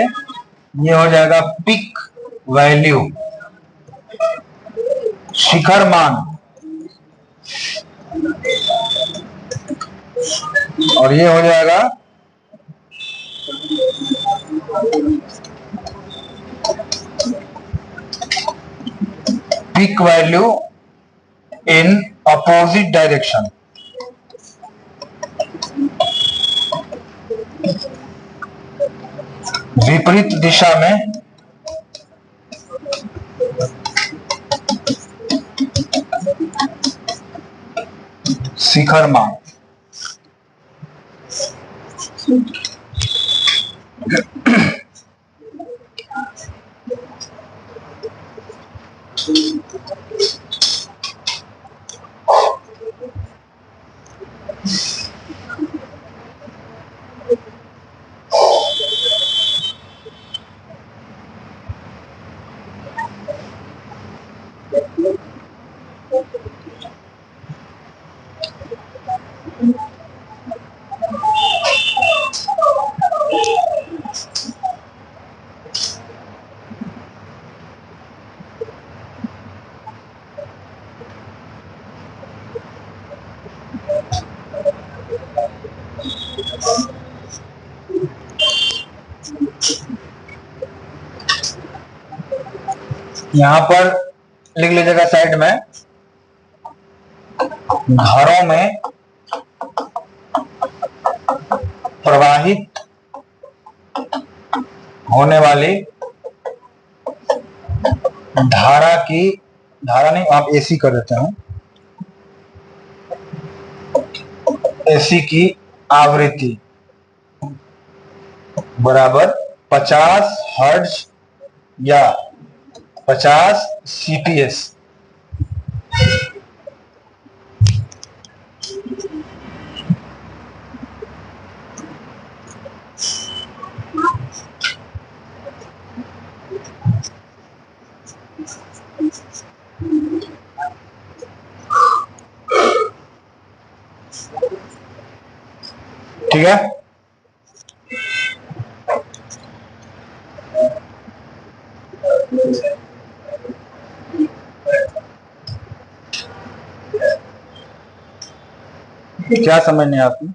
ये हो जाएगा पिक वैल्यू शिखर मान, और ये हो जाएगा peak value in opposite direction. विपरीत दिशा में शिखर मान। यहां पर लिख लीजिएगा साइड में, घरों में प्रवाहित होने वाली धारा की, धारा नहीं आप एसी कर देते हैं, एसी की आवृत्ति बराबर 50 हर्ट्ज या 50 सीपीएस। ठीक है, क्या समझने आपकी?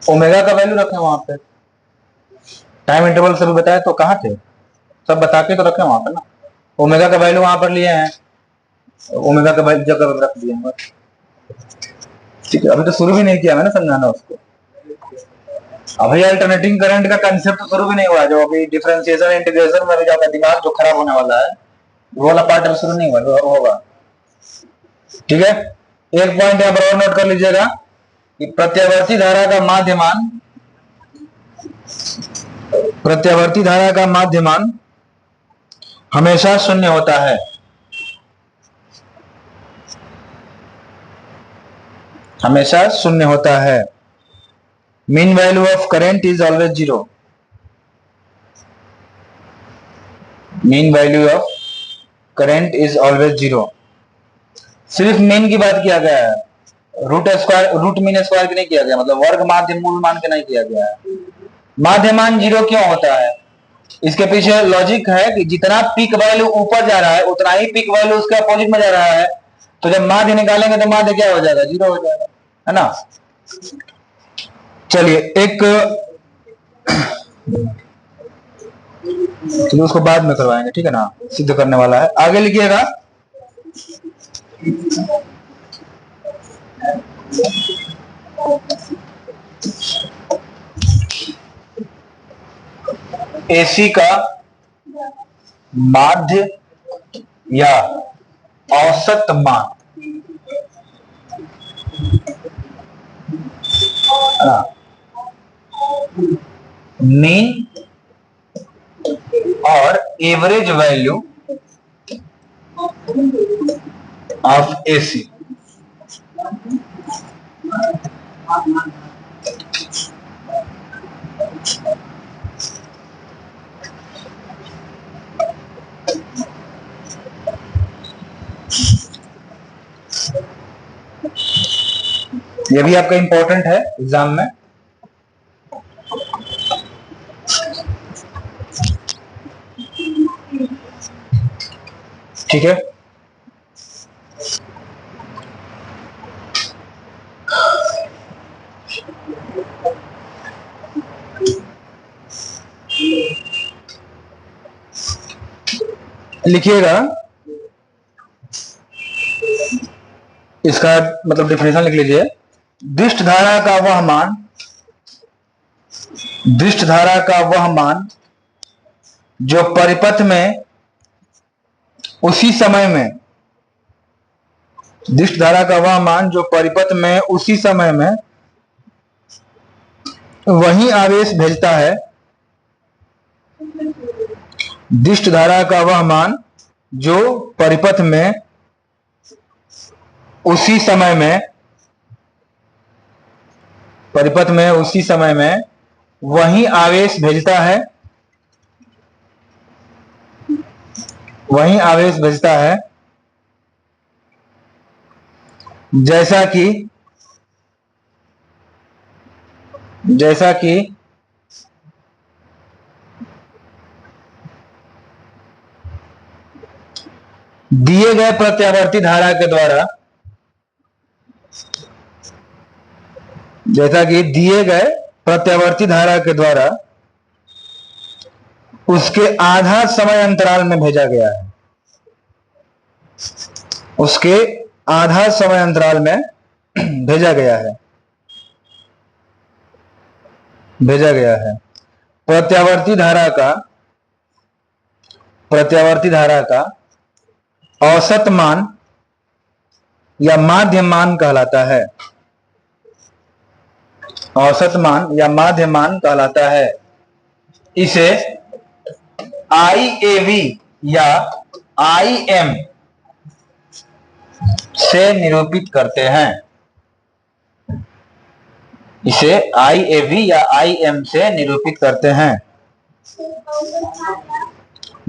ओमेगा का वैल्यू रखें वहां पे, टाइम इंटरवल सब बताए तो कहाँ थे, सब बता के तो रखे वहां पे ना। ओमेगा का वैल्यू वहां पर लिए हैं, ओमेगा का वैल्यू जगह रख दिए हैं। ठीक है, अभी तो शुरू भी नहीं किया मैंने समझाना उसको। अभी अल्टरनेटिंग करंट का कंसेप्ट तो शुरू भी नहीं हुआ, जो अभी डिफरेंशिएशन इंटीग्रेशन में जो आपका दिमाग जो खराब होने वाला है वो वाला पार्ट अभी शुरू नहीं हुआ, होगा। ठीक है, एक पॉइंट यहां पर और नोट कर लीजिएगा कि प्रत्यावर्ती धारा का माध्यमान, प्रत्यावर्ती धारा का माध्यमान हमेशा शून्य होता है। हमेशा शून्य होता है। Mean value of current is always zero. Mean value of current is always zero. सिर्फ मीन की बात किया गया है, root square, root mean square की नहीं किया गया, मतलब वर्ग माध्य मूल मान के नहीं किया गया है। माध्यमान जीरो क्यों होता है, इसके पीछे लॉजिक है कि जितना पीक वैल्यू ऊपर जा रहा है उतना ही पीक वैल्यू उसके अपोजिट में जा रहा है, तो जब माध्य निकालेंगे तो माध्य क्या हो जाएगा, जीरो हो जाएगा, है ना। चलिए एक, चलिए उसको बाद में करवाएंगे, ठीक है ना, सिद्ध करने वाला है। आगे लिखिएगा, एसी का माध्य या औसत मान, मीन और एवरेज वैल्यू ऑफ एसी। ये भी आपका इंपॉर्टेंट है एग्जाम में। ठीक है। लिखिएगा, इसका मतलब डेफिनेशन लिख लीजिए। दृष्ट धारा का वह मान, दृष्ट धारा का वह मान जो परिपथ में उसी समय में, दृष्ट धारा का वह मान जो परिपथ में उसी समय में वही आवेश भेजता है। दृष्ट धारा का वह मान जो परिपथ में उसी समय में, परिपथ में उसी समय में वही आवेश भेजता है, वही आवेश भेजता है, जैसा कि दिए गए प्रत्यावर्ती धारा के द्वारा, जैसा कि दिए गए प्रत्यावर्ती धारा के द्वारा उसके आधा समय अंतराल में भेजा गया है, उसके आधा समय अंतराल में भेजा गया है, भेजा गया है। प्रत्यावर्ती धारा का औसत मान या माध्य मान कहलाता है, औसत मान या माध्य मान कहलाता है। इसे IAV या IM से निरूपित करते हैं, इसे IAV या IM से निरूपित करते हैं,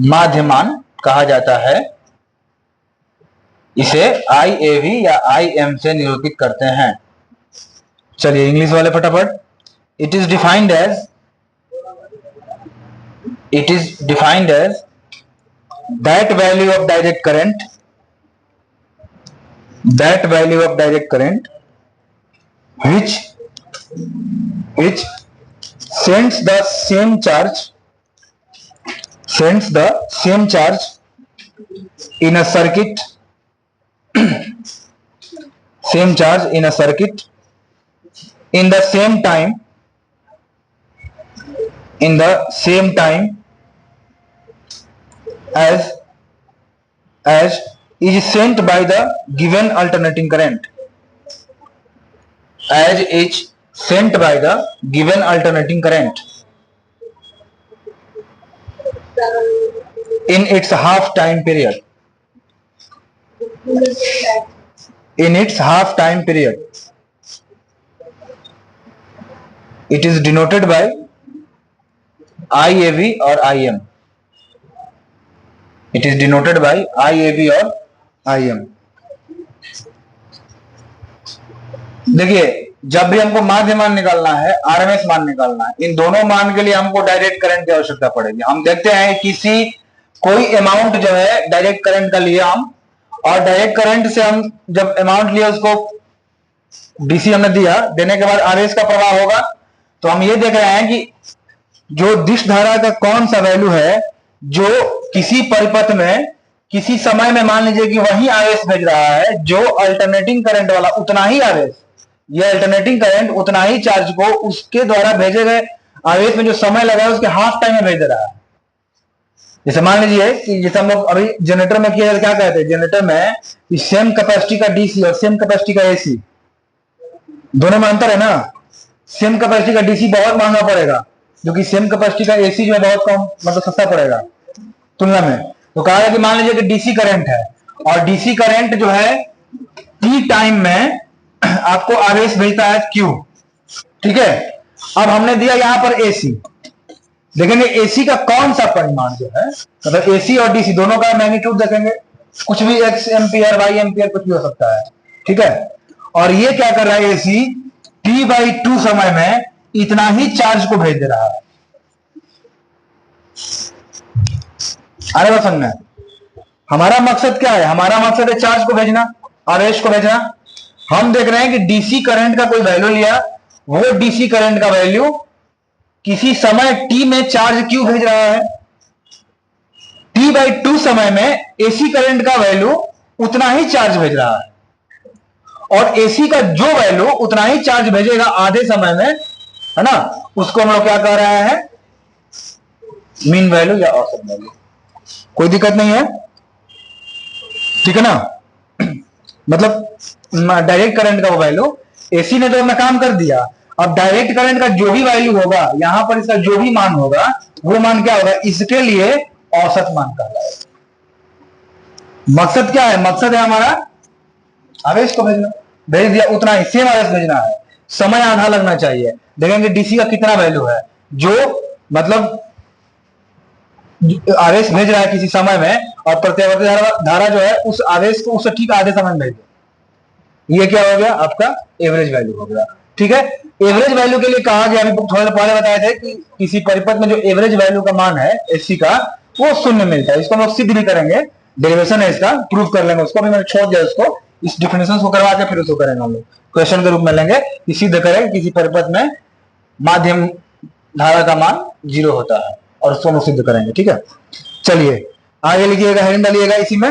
माध्यमान कहा जाता है, इसे IAV या IM से निरूपित करते हैं। चलिए इंग्लिश वाले फटाफट। It is defined as that value of direct current which sends the same charge in a circuit in the same time as is sent by the given alternating current, as is sent by the given alternating current in its half time period. It is denoted by IAV or IM. It is denoted by IAV or IM. देखिए, जब भी हमको माध्य मान निकालना है, RMS मान निकालना है, इन दोनों मान के लिए हमको डायरेक्ट करंट की आवश्यकता पड़ेगी। हम देखते हैं किसी कोई अमाउंट जो है डायरेक्ट करंट का लिए हम, और डायरेक्ट करंट से हम जब अमाउंट लिए उसको डीसी हमने दिया, देने के बाद आवेश का प्रवाह होगा। तो हम ये देख रहे हैं कि जो दिश धारा का कौन सा वैल्यू है जो किसी परिपथ में किसी समय में मान लीजिए कि वही आवेश भेज रहा है, जो अल्टरनेटिंग करंट वाला उतना ही आवेश, ये अल्टरनेटिंग करंट उतना ही चार्ज को उसके द्वारा भेजे गए आवेश में जो समय लगा है उसके हाफ टाइम में भेज रहा है। जैसे मान लीजिए कि जैसे हम लोग अभी जनरेटर में किया, क्या कहते हैं जनरेटर में, सेम कैपेसिटी का डीसी और सेम कैपेसिटी का एसी, दोनों में अंतर है ना। सेम कैपेसिटी का डीसी बहुत महंगा पड़ेगा, जो कि सेम कैपेसिटी का एसी जो है बहुत कम, मतलब सस्ता पड़ेगा तुलना में। तो कहा कि मान लीजिए कि डीसी करंट है, और डीसी करंट जो है टी टाइम में आपको आवेश भेजता है क्यू, ठीक है। अब हमने दिया यहां पर एसी, देखेंगे एसी का कौन सा परिमाण जो है, मतलब एसी और डीसी दोनों का मैग्नीट्यूड देखेंगे, कुछ भी एक्स एम्पियर वाई एम्पियर कुछ भी हो सकता है, ठीक है। और ये क्या कर रहा है, एसी T/2 समय में इतना ही चार्ज को भेज दे रहा है। अरे बात समझना, हमारा मकसद क्या है? हमारा मकसद है चार्ज को भेजना, आवेश को भेजना। हम देख रहे हैं कि डीसी करंट का कोई वैल्यू लिया, वो डीसी करंट का वैल्यू किसी समय टी में चार्ज क्यों भेज रहा है, T/2 समय में एसी करंट का वैल्यू उतना ही चार्ज भेज रहा है, और एसी का जो वैल्यू उतना ही चार्ज भेजेगा आधे समय में, है ना, उसको हम लोग क्या कह रहे हैं? मीन वैल्यू या औसत वैल्यू। कोई दिक्कत नहीं है, ठीक है ना। मतलब डायरेक्ट करंट का वैल्यू, एसी ने तो अपना काम कर दिया, अब डायरेक्ट करंट का जो भी वैल्यू होगा, यहां पर इसका जो भी मान होगा, वो मान क्या होगा? इसके लिए औसत मान कहलाएगा। मकसद क्या है? मकसद है हमारा आवेश को भेजना, भेज दिया, उतना ही सेम आवेश भेजना है, समय आधा लगना चाहिए। देखेंगे डीसी का कितना वैल्यू है, जो मतलब आवेश भेज रहा है किसी समय में, और प्रत्यावर्ती धारा जो है उस आवेश को उससे ठीक आधे समय में भेज दे। ये क्या हो गया? आपका एवरेज वैल्यू हो गया, ठीक है। एवरेज वैल्यू के लिए कहा गया, अभी थोड़ा पहले बताए थे कि किसी परिपथ में जो एवरेज वैल्यू का मान है एसी का, वो शून्य मिलता है। इसको हम लोग सिद्ध भी करेंगे, डेरिवेशन है इसका, प्रूव कर लेंगे उसको। अभी मैंने छोड़ दिया उसको, इस डिफिनेशन को करवा के फिर उसको करेंगे हम लोग, क्वेश्चन के रूप में लेंगे कि सिद्ध करें किसी परिपथ में माध्यम धारा का मान 0 होता है, और उसको हम सिद्ध करेंगे, ठीक है। चलिए आगे लिखिएगा, हेडिंग डालिएगा इसी में,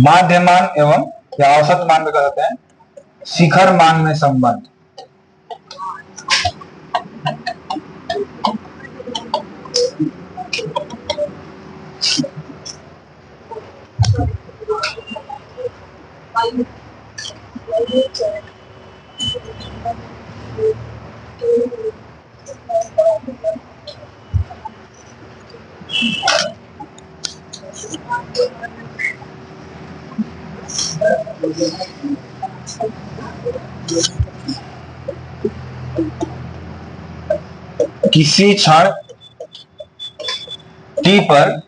माध्य मान एवं या औसत मान में कहते हैं शिखर मान में संबंध। किसी क्षण टी पर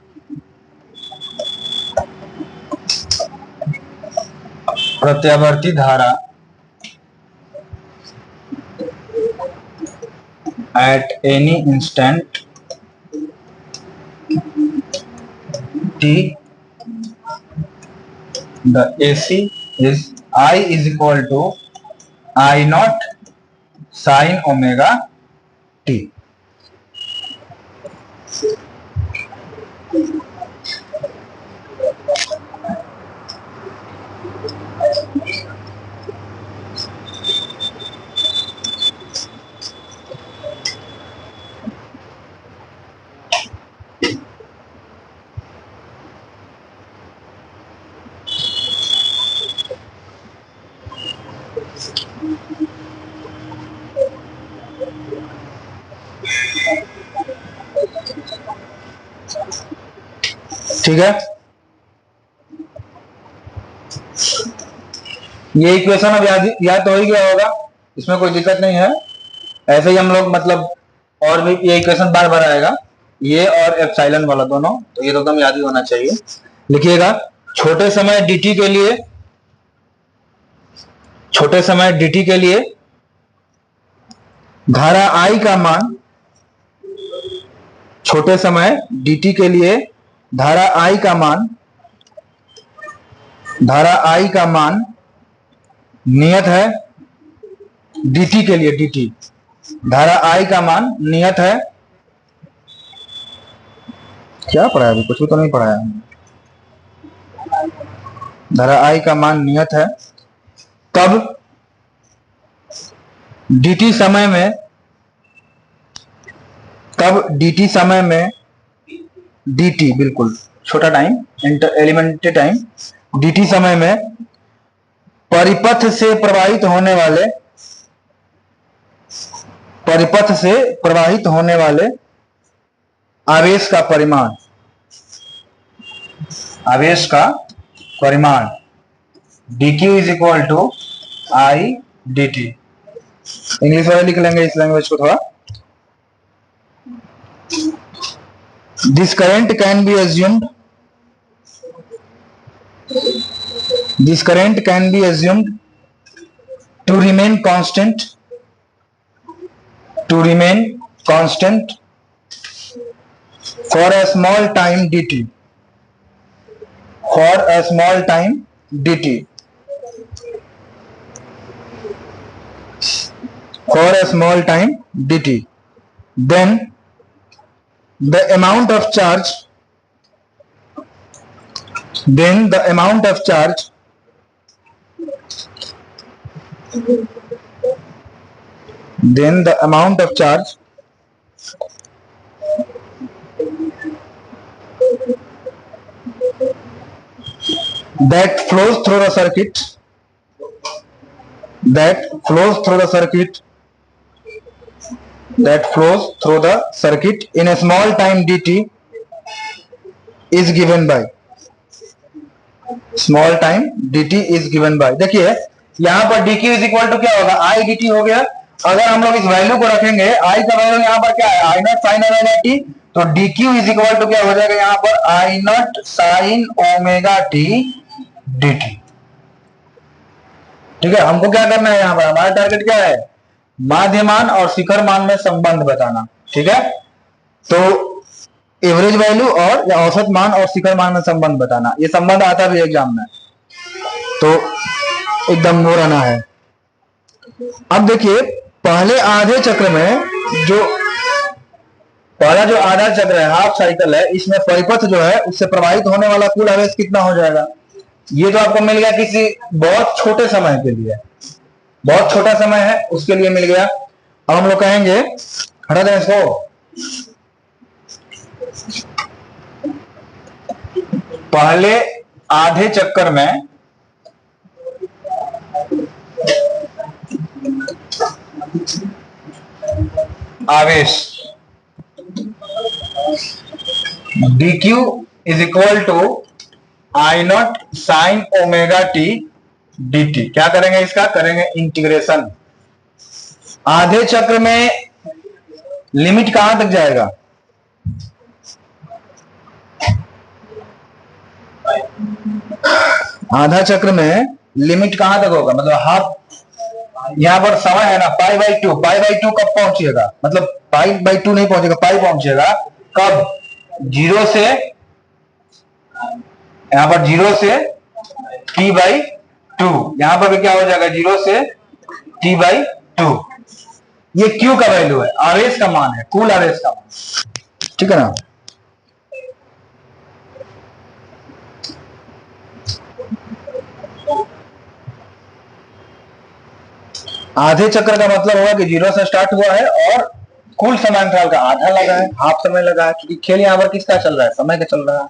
प्रत्यावर्ती धारा at any instant t, the AC is I is equal to I naught sin omega t। ठीक है, ये इक्वेशन अब याद तो ही गया होगा, इसमें कोई दिक्कत नहीं है। ऐसे ही हम लोग मतलब और भी ये इक्वेशन बार बार आएगा, ये और एप्सिलॉन वाला दोनों, तो ये तो एकदम याद ही होना चाहिए। लिखिएगा, छोटे समय dt के लिए, छोटे समय dt के लिए धारा I का मान, छोटे समय dt के लिए धारा I का मान, धारा I का मान नियत है, dt के लिए, dt धारा I का मान नियत है। क्या पढ़ा है अभी? कुछ भी तो नहीं पढ़ाया। धारा I का मान नियत है, तब dt समय में, तब dt समय में, dt बिल्कुल छोटा टाइम, एलिमेंट्री टाइम, dt समय में परिपथ से प्रवाहित होने वाले, परिपथ से प्रवाहित होने वाले आवेश का परिमाण, आवेश का परिमाण dq is equal to I dt। English वाले लिख लेंगे इस लैंग्वेज को थोड़ा। This current can be assumed, this current can be assumed to remain constant, to remain constant for a small time dt, for a small time dt, for a small time dt, then the amount of charge, then the amount of charge then the amount of charge that flows through the circuit, that flows through the circuit, that flows through the circuit in a small time dt is given by, small time dt is given by। देखिए यहां पर dq is equal to क्या होगा, i dt हो गया। अगर हम लोग इस वैल्यू को रखेंगे, i का वैल्यू यहां पर क्या है, i not sine omega T, तो dq इज इक्वल टू क्या हो जाएगा यहां पर, i not sine omega t dt। ठीक है, हमको क्या करना है यहां पर, हमारा टारगेट क्या है, माध्यमान और शिखर मान में संबंध बताना। ठीक है, तो एवरेज वैल्यू और या औसत मान और शिखर मान में संबंध बताना, ये संबंध आता भी एग्जाम में, तो एकदम नो रहना है। अब देखिए पहले आधे चक्र में जो पहला जो आधा चक्र है, हाफ साइकिल है, इसमें परिपथ जो है उससे प्रवाहित होने वाला कुल आवेश कितना हो जाएगा, ये तो आपको मिल गया किसी बहुत छोटे समय के लिए, बहुत छोटा समय है उसके लिए मिल गया। अब हम लोग कहेंगे, हटा दें इसको, पहले आधे चक्कर में आवेश dq is equal to I naught sine omega t dt। क्या करेंगे इसका, करेंगे इंटीग्रेशन। आधे चक्र में लिमिट कहां तक जाएगा, आधा चक्र में लिमिट कहां तक होगा, मतलब हाफ, यहां पर समय है ना pi by two, pi by two कब पहुंचेगा, मतलब पाई बाई टू नहीं पहुंचेगा, पाई पहुंचेगा कब, जीरो से, यहां पर जीरो से टी बाई टू, यहां पर भी क्या हो जाएगा, जीरो से टी बाई टू। ये क्यू का वैल्यू है, आवेश का मान है, कुल आवेश का मान। ठीक है ना, आधे चक्र का मतलब होगा कि जीरो से स्टार्ट हुआ है और कुल समय अंतराल का आधा लगा है, हाफ समय लगा है, क्योंकि खेल यहां पर किसका चल रहा है, समय का चल रहा है।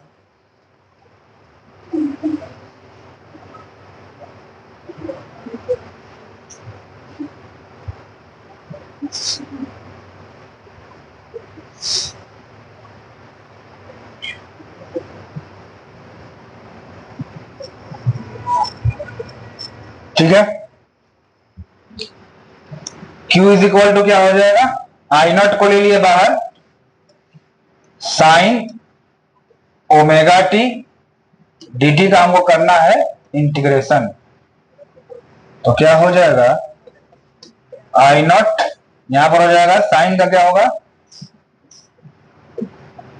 ठीक है, Q इज इक्वल टू क्या हो जाएगा, आई नॉट को ले लिए बाहर, साइन ओमेगा टी dt का हमको करना है इंटीग्रेशन, तो क्या हो जाएगा, आई नॉट यहां पर हो जाएगा, साइन का क्या होगा,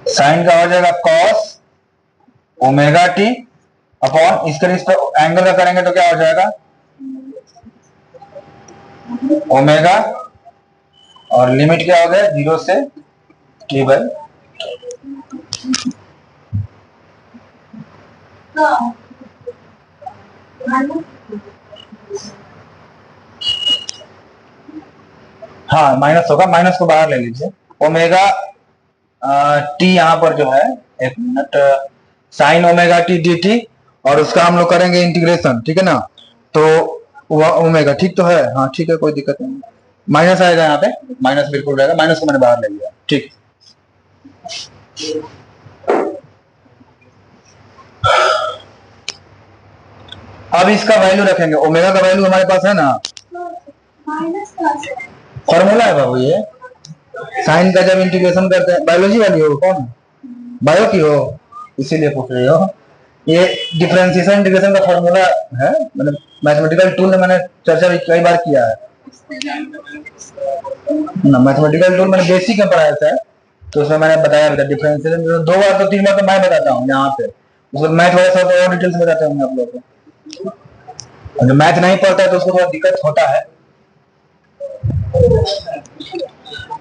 साइन का हो जाएगा कॉस ओमेगा टी अपॉन, इसके इस पर एंगल का करेंगे तो क्या हो जाएगा, ओमेगा, और लिमिट क्या हो गया, जीरो से टी बाई। हाँ माइनस होगा, माइनस को बाहर ले लीजिए, ओमेगा टी यहां पर जो है, एक minute, sign omega T D T, और उसका हम लोग करेंगे इंटीग्रेशन। ठीक है ना, तो वह ओमेगा, ठीक तो है, हाँ ठीक है, कोई दिक्कत नहीं, माइनस आएगा यहाँ पे, माइनस बिल्कुल रहेगा, माइनस को मैंने बाहर ले लिया। ठीक, अब इसका वैल्यू रखेंगे, ओमेगा का वैल्यू हमारे पास है ना, फॉर्मूला है बाबू ये, साइन का जब इंटीग्रेशन करते हैं, बायोलॉजी वाली हो, कौन बायो की हो, इसीलिए पूछ रही हो। ये डिफरेंशिएशन इंटीग्रेशन का फॉर्मूला है, मतलब मैथमेटिकल टूल में मैंने चर्चा भी कई बार किया है ना। मैथमेटिकल टूल मैंने बेसिक में पढ़ाया था, तो उसमें मैंने बताया था डिफरेंशिएशन। 2 बार तो 3 बार तो मैं बताता हूँ यहाँ पे, उसमें मैथ वाले सब और डिटेल्स में बताते होंगे आप लोगों को। जो मैथ नहीं पढ़ता है तो उसको थोड़ा दिक्कत होता है।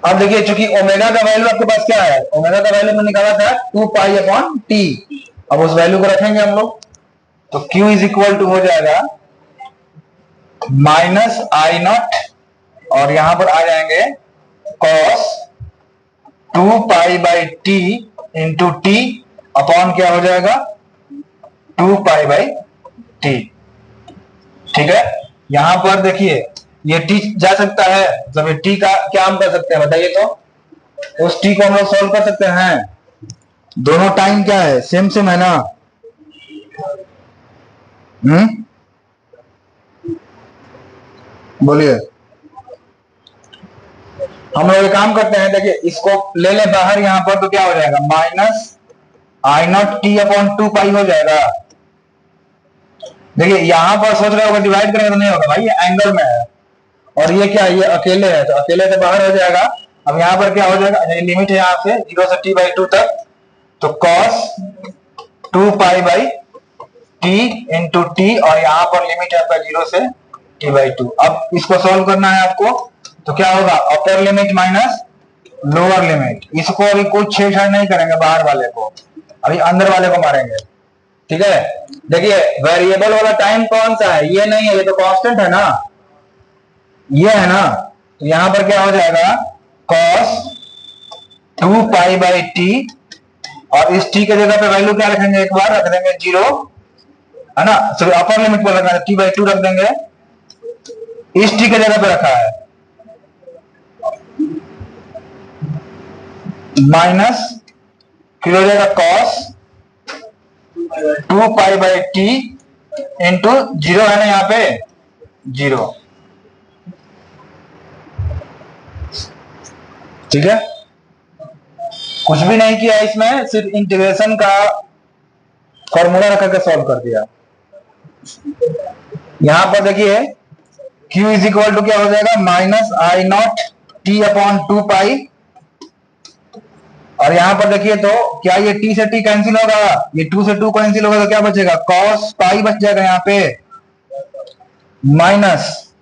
अब देखिए, चूंकि ओमेगा का वैल्यू आपके पास क्या है, ओमेगा का वैल्यू मैंने निकाला था 2π/t। अब उस वैल्यू को रखेंगे हम लोग, तो Q इज इक्वल टू हो जाएगा -I0, और यहां पर आ जाएंगे cos 2π/t into T upon क्या हो जाएगा 2π/t। ठीक है, यहां पर देखिए ये t जा सकता है, मतलब ये t का क्या हम कर सकते हैं बताइए, तो उस t को हम लोग सॉल्व कर सकते हैं। दोनों टाइम क्या है, सेम सेम है ना। बोलिए। हम लोग एक काम करते हैं, देखिए इसको ले लें बाहर यहां पर, तो क्या हो जाएगा -I0t/2π हो जाएगा। देखिए यहां पर सोच रहे होगा डिवाइड करेंगे तो नहीं होगा भाई, ये एंगल में है, और ये क्या है, ये अकेले है, तो अकेले से बाहर हो जाएगा। अब यहाँ पर क्या हो जाएगा, लिमिट है यहाँ से 0 से t/2 तक, तो cos 2π/t इंटू टी, और यहाँ पर लिमिट है आपका 0 से t/2। अब इसको सॉल्व करना है आपको, तो क्या होगा upper limit minus lower limit. इसको अभी कुछ छेड़छाड़ नहीं करेंगे, बाहर वाले को अभी अंदर वाले को मारेंगे। ठीक है, देखिए वेरिएबल वाला टाइम कौन सा है, ये नहीं है, ये तो कांस्टेंट है ना, ये है ना। तो यहां पर क्या हो जाएगा cos 2π/t, और इस t के जगह पे वैल्यू क्या रखेंगे, एक बार रख देंगे 0, है ना। सॉरी, अपर लिमिट पर रखना है, t/2 रख देंगे, इस t के जगह पे रखा है माइनस, फिर हो जाएगा cos 2π/t इंटू 0 है ना यहाँ पे 0। ठीक है, कुछ भी नहीं किया इसमें, सिर्फ इंटीग्रेशन का फॉर्मूला रख करके सॉल्व कर दिया। यहां पर देखिए Q इज इक्वल टू क्या हो जाएगा -I0t/2π, और यहां पर देखिए तो क्या ये t से t कैंसिल होगा, ये 2 से 2 कैंसिल होगा, तो क्या बचेगा cos पाई बच जाएगा यहाँ पे, माइनस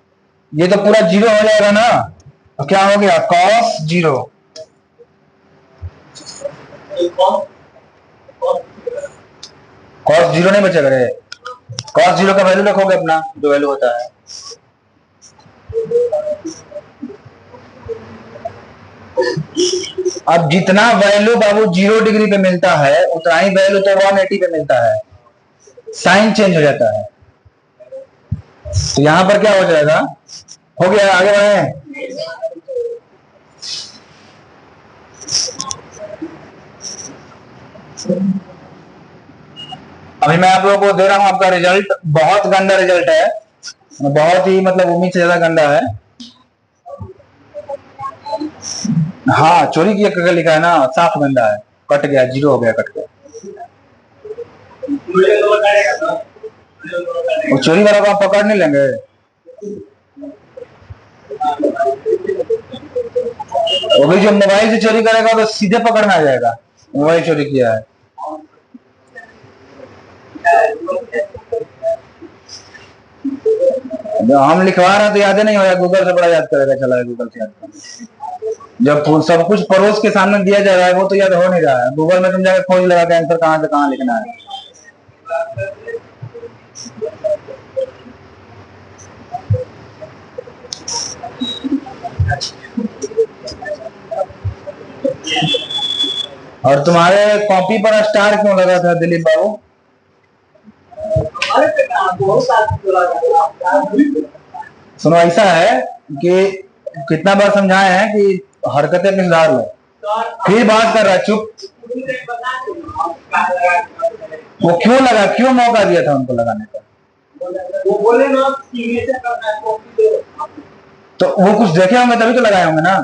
ये तो पूरा 0 हो जाएगा ना, तो क्या हो गया cos 0। cos 0 नहीं बचेगा रे, cos 0 का वैल्यू रखोगे अपना, जो वैल्यू होता है। अब जितना वैल्यू बाबू 0 डिग्री पे मिलता है, उतना ही वैल्यू तो 180 पे मिलता है, साइन चेंज हो जाता है। तो यहां पर क्या हो जाएगा, हो गया, आगे बढ़े। अभी मैं आप लोगों को दे रहा हूं आपका रिजल्ट, बहुत गंदा रिजल्ट है, बहुत ही मतलब उम्मीद से ज्यादा गंदा है। हाँ, चोरी किया करके लिखा है ना, साफ गंदा है, कट गया, 0 हो गया, कट गया। वो चोरी वाला को आप पकड़ नहीं लेंगे। वो भी जो मोबाइल से चोरी करेगा तो सीधे पकड़ना आ जाएगा, मोबाइल चोरी किया है। हम लिखवा रहे हैं तो याद नहीं हो रहा, गूगल से बड़ा याद करेगा, चला है गूगल से याद करना। जब सब कुछ पड़ोस के सामने दिया जा रहा है वो तो याद हो नहीं रहा है, गूगल में तुम जाकर खोज लगा के आंसर कहां से कहां लिखना है। और तुम्हारे कॉपी पर स्टार क्यों लगा था दिलीप बाबू? सुनो, ऐसा है कि कितना बार समझाए हैं कि हरकतें में सुधार लो, फिर बात कर रहा है, चुप। वो क्यों लगा, क्यों मौका दिया था उनको लगाने का? वो बोले ना तो वो कुछ देखे होंगे तभी तो लगाए होंगे ना।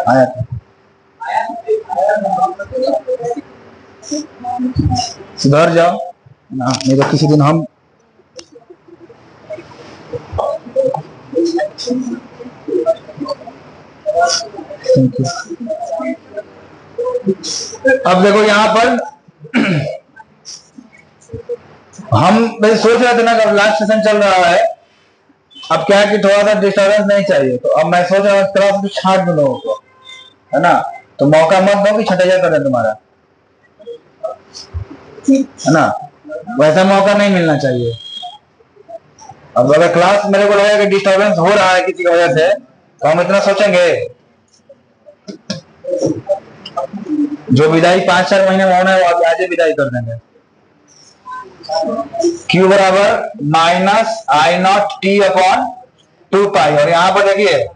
आया था। सुधर जाओ ना, नहीं तो किसी दिन हम अब देखो यहाँ पर हम भाई सोच रहे थे ना कि लास्ट सेशन चल रहा है, अब क्या है कि थोड़ा सा डिस्टर्बेंस नहीं चाहिए, तो अब मैं सोच रहा हूँ क्लास में छाट दूं लोगों को, है ना। तो मौका मत दो कि छटैया कर दे तुम्हारा, है ना, वैसा मौका नहीं मिलना चाहिए। अब अगर क्लास मेरे को लगेगा कि डिस्टर्बेंस हो रहा है किसी की वजह से, तो हम इतना सोचेंगे। जो विदाई 5-4 महीने में होना है वो आप आज ही विदाई कर देंगे। Q बराबर minus I not T upon 2 पाई, और यहां पर देखिए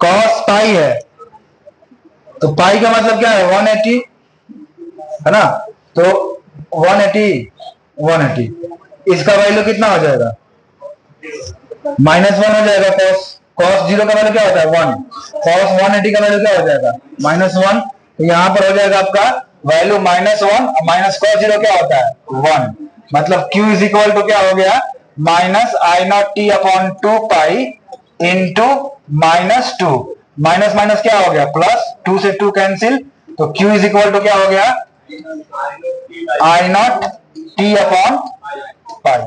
cos पाई है, तो पाई का मतलब क्या है 180, है ना। तो 180 इसका वैल्यू कितना हो जाएगा, -1 हो जाएगा। cos 0 का वैल्यू क्या होता है 1, cos 180 का वैल्यू क्या हो जाएगा -1। तो यहाँ पर हो जाएगा आपका वैल्यू -1, माइनस cos 0 क्या होता है 1, मतलब Q इज इक्वल टू क्या हो गया minus I not T upon 2 pi into -2, minus minus क्या हो गया प्लस, 2 से 2 कैंसिल, तो Q इज इक्वल टू क्या हो गया आई नॉट टी अपॉन पाई।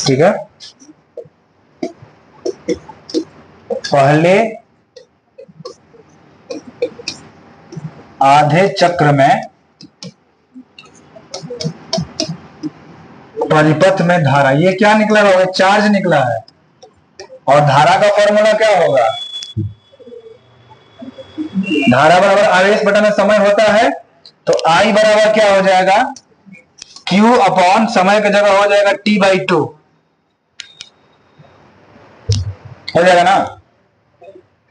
ठीक है, पहले आधे चक्र में परिपथ में धारा, ये क्या निकला होगा चार्ज निकला है, और धारा का फॉर्मूला क्या होगा, धारा बराबर आवेश बटा में समय होता है, तो I बराबर क्या हो जाएगा Q अपॉन समय की जगह हो जाएगा T/2 हो जाएगा ना,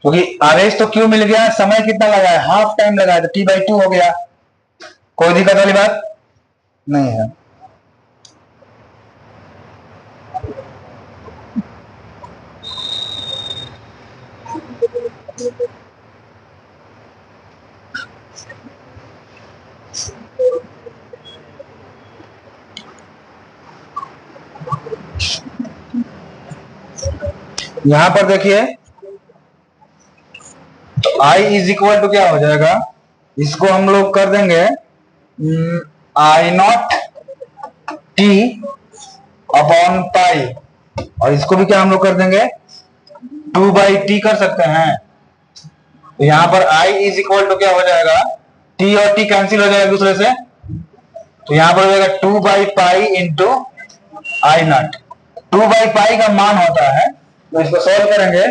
क्योंकि आवेश तो Q मिल गया, समय कितना लगा है हाफ टाइम लगा है, तो T/2 हो गया। कोई दिक्कत वाली बात नहीं है। यहां पर देखिए तो I इज इक्वल टू क्या हो जाएगा, इसको हम लोग कर देंगे आई नॉट टी अपॉन पाई, और इसको भी क्या हम लोग कर देंगे 2/t कर सकते हैं। तो यहां पर I इज इक्वल टू क्या हो जाएगा, t और t कैंसिल हो जाएगा दूसरे से, तो यहां पर हो जाएगा 2/पाई इंटू आई नॉट। 2/पाई का मान होता है, तो इसको सॉल्व करेंगे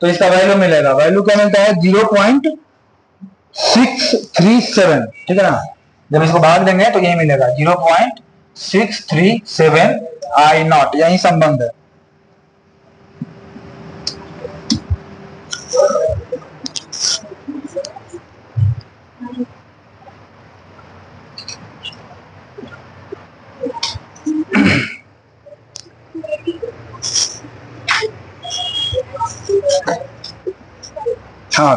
तो इसका वैल्यू मिलेगा, वैल्यू क्या मिलता है 0.637, ठीक है ना। जब इसको भाग देंगे तो यही मिलेगा 0.637 आई नॉट, यही संबंध है। हाँ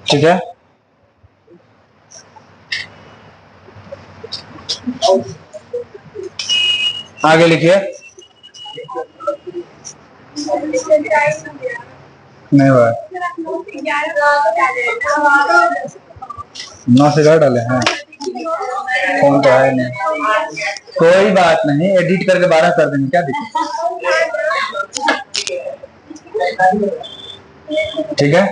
ठीक है, आगे लिखिए। नहीं हुआ 9 से 11 डाले हैं, फोन तो है नहीं, कोई बात नहीं, एडिट करके 12 कर देंगे, क्या दिक्कत। ठीक है,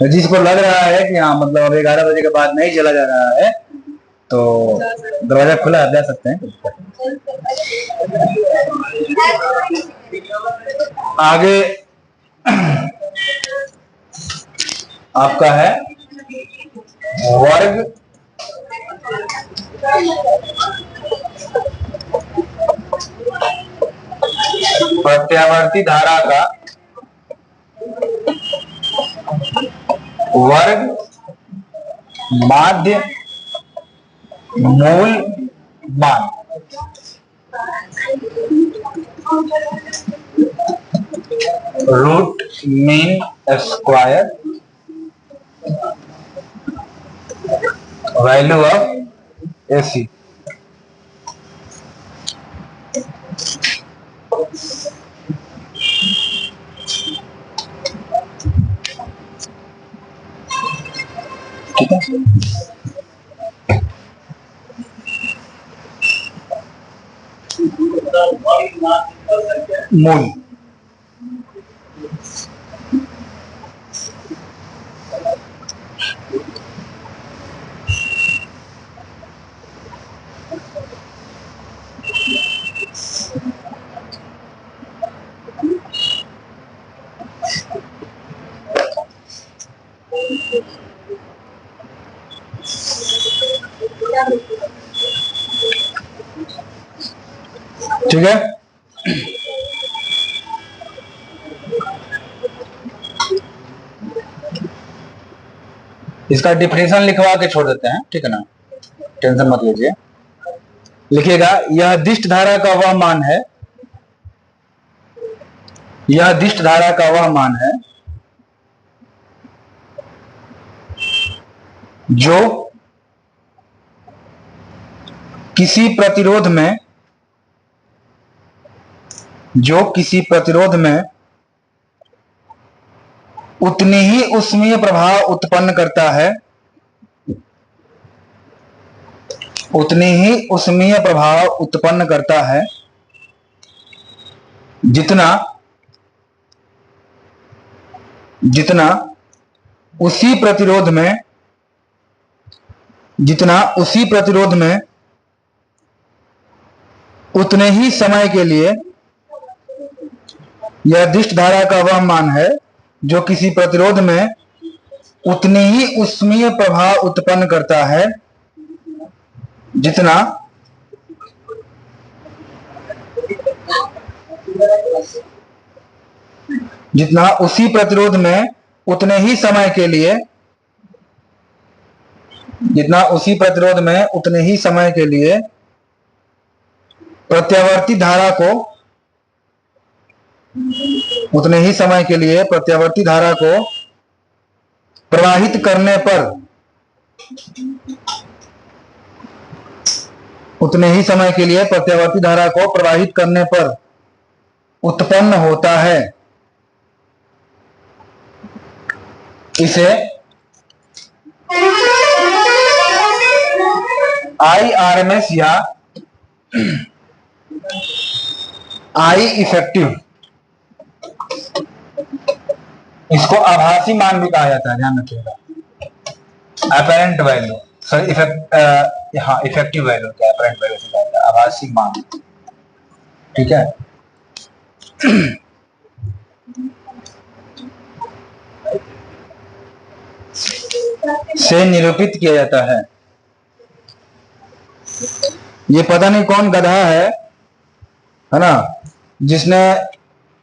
जिसको लग रहा है कि हाँ मतलब अब 11 बजे के बाद नहीं चला जा रहा है, तो दरवाजा खुला है, जा सकते हैं। आगे आपका है वर्ग प्रत्यावर्ती धारा का वर्ग माध्य मूल मान। Root mean square value of AC। ठीक है, मूल। ठीक है, इसका डिफिनेशन लिखवा के छोड़ देते हैं, ठीक है ना, टेंशन मत लीजिए। लिखिएगा, यह दिष्ट धारा का वह मान है, यह दिष्ट धारा का वह मान है जो किसी प्रतिरोध में उतनी ही ऊष्मीय प्रभाव उत्पन्न करता है, उतनी ही ऊष्मीय प्रभाव उत्पन्न करता है जितना उसी प्रतिरोध में उतने ही समय के लिए, यह दिष्ट धारा का वह मान है जो किसी प्रतिरोध में उतनी ही ऊष्मीय प्रभाव उत्पन्न करता है जितना उसी प्रतिरोध में उतने ही समय के लिए, प्रत्यावर्ती धारा को प्रवाहित करने पर, उतने ही समय के लिए प्रत्यावर्ती धारा को प्रवाहित करने पर उत्पन्न होता है, इसे IRMS या I इफेक्टिव, इसको आभासी मान भी कहा जाता है, ध्यान रखिएगा। Apparent value, sorry effective value क्या, अपरेंट वैल्यू से कहता है आभासी मान, ठीक है। से निरूपित किया जाता है। ये पता नहीं कौन गधा है ना, जिसने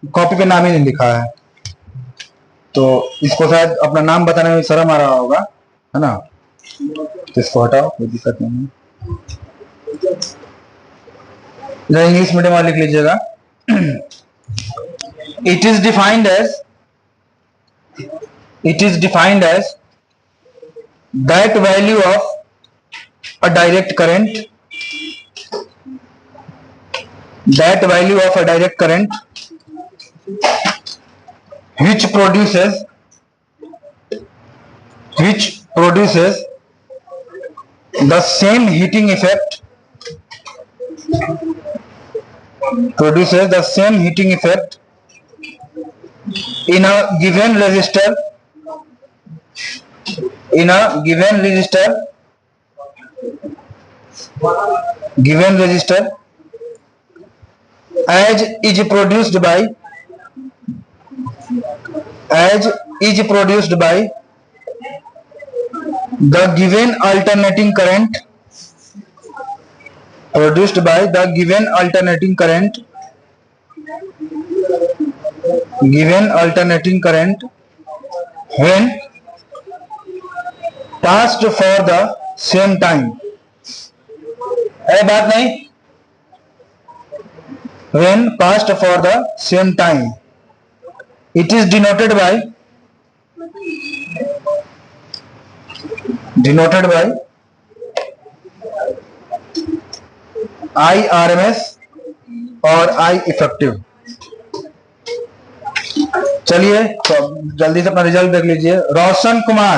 कॉपी पे नाम ही नहीं लिखा है, तो इसको शायद अपना नाम बताने में शर्म आ रहा होगा, है ना, तो इसको हटाओ, कोई दिक्कत नहीं है। इंग्लिश मीडियम वाले लिख लीजिएगा। It is defined as that value of a direct current which produces the same heating effect in a given resistor as is produced by The given alternating current produced by the given alternating current when passed for the same time. है बात नहीं? When passed for the same time, it is denoted by I RMS और I effective. चलिए तो जल्दी से अपना result देख लीजिए। रोशन कुमार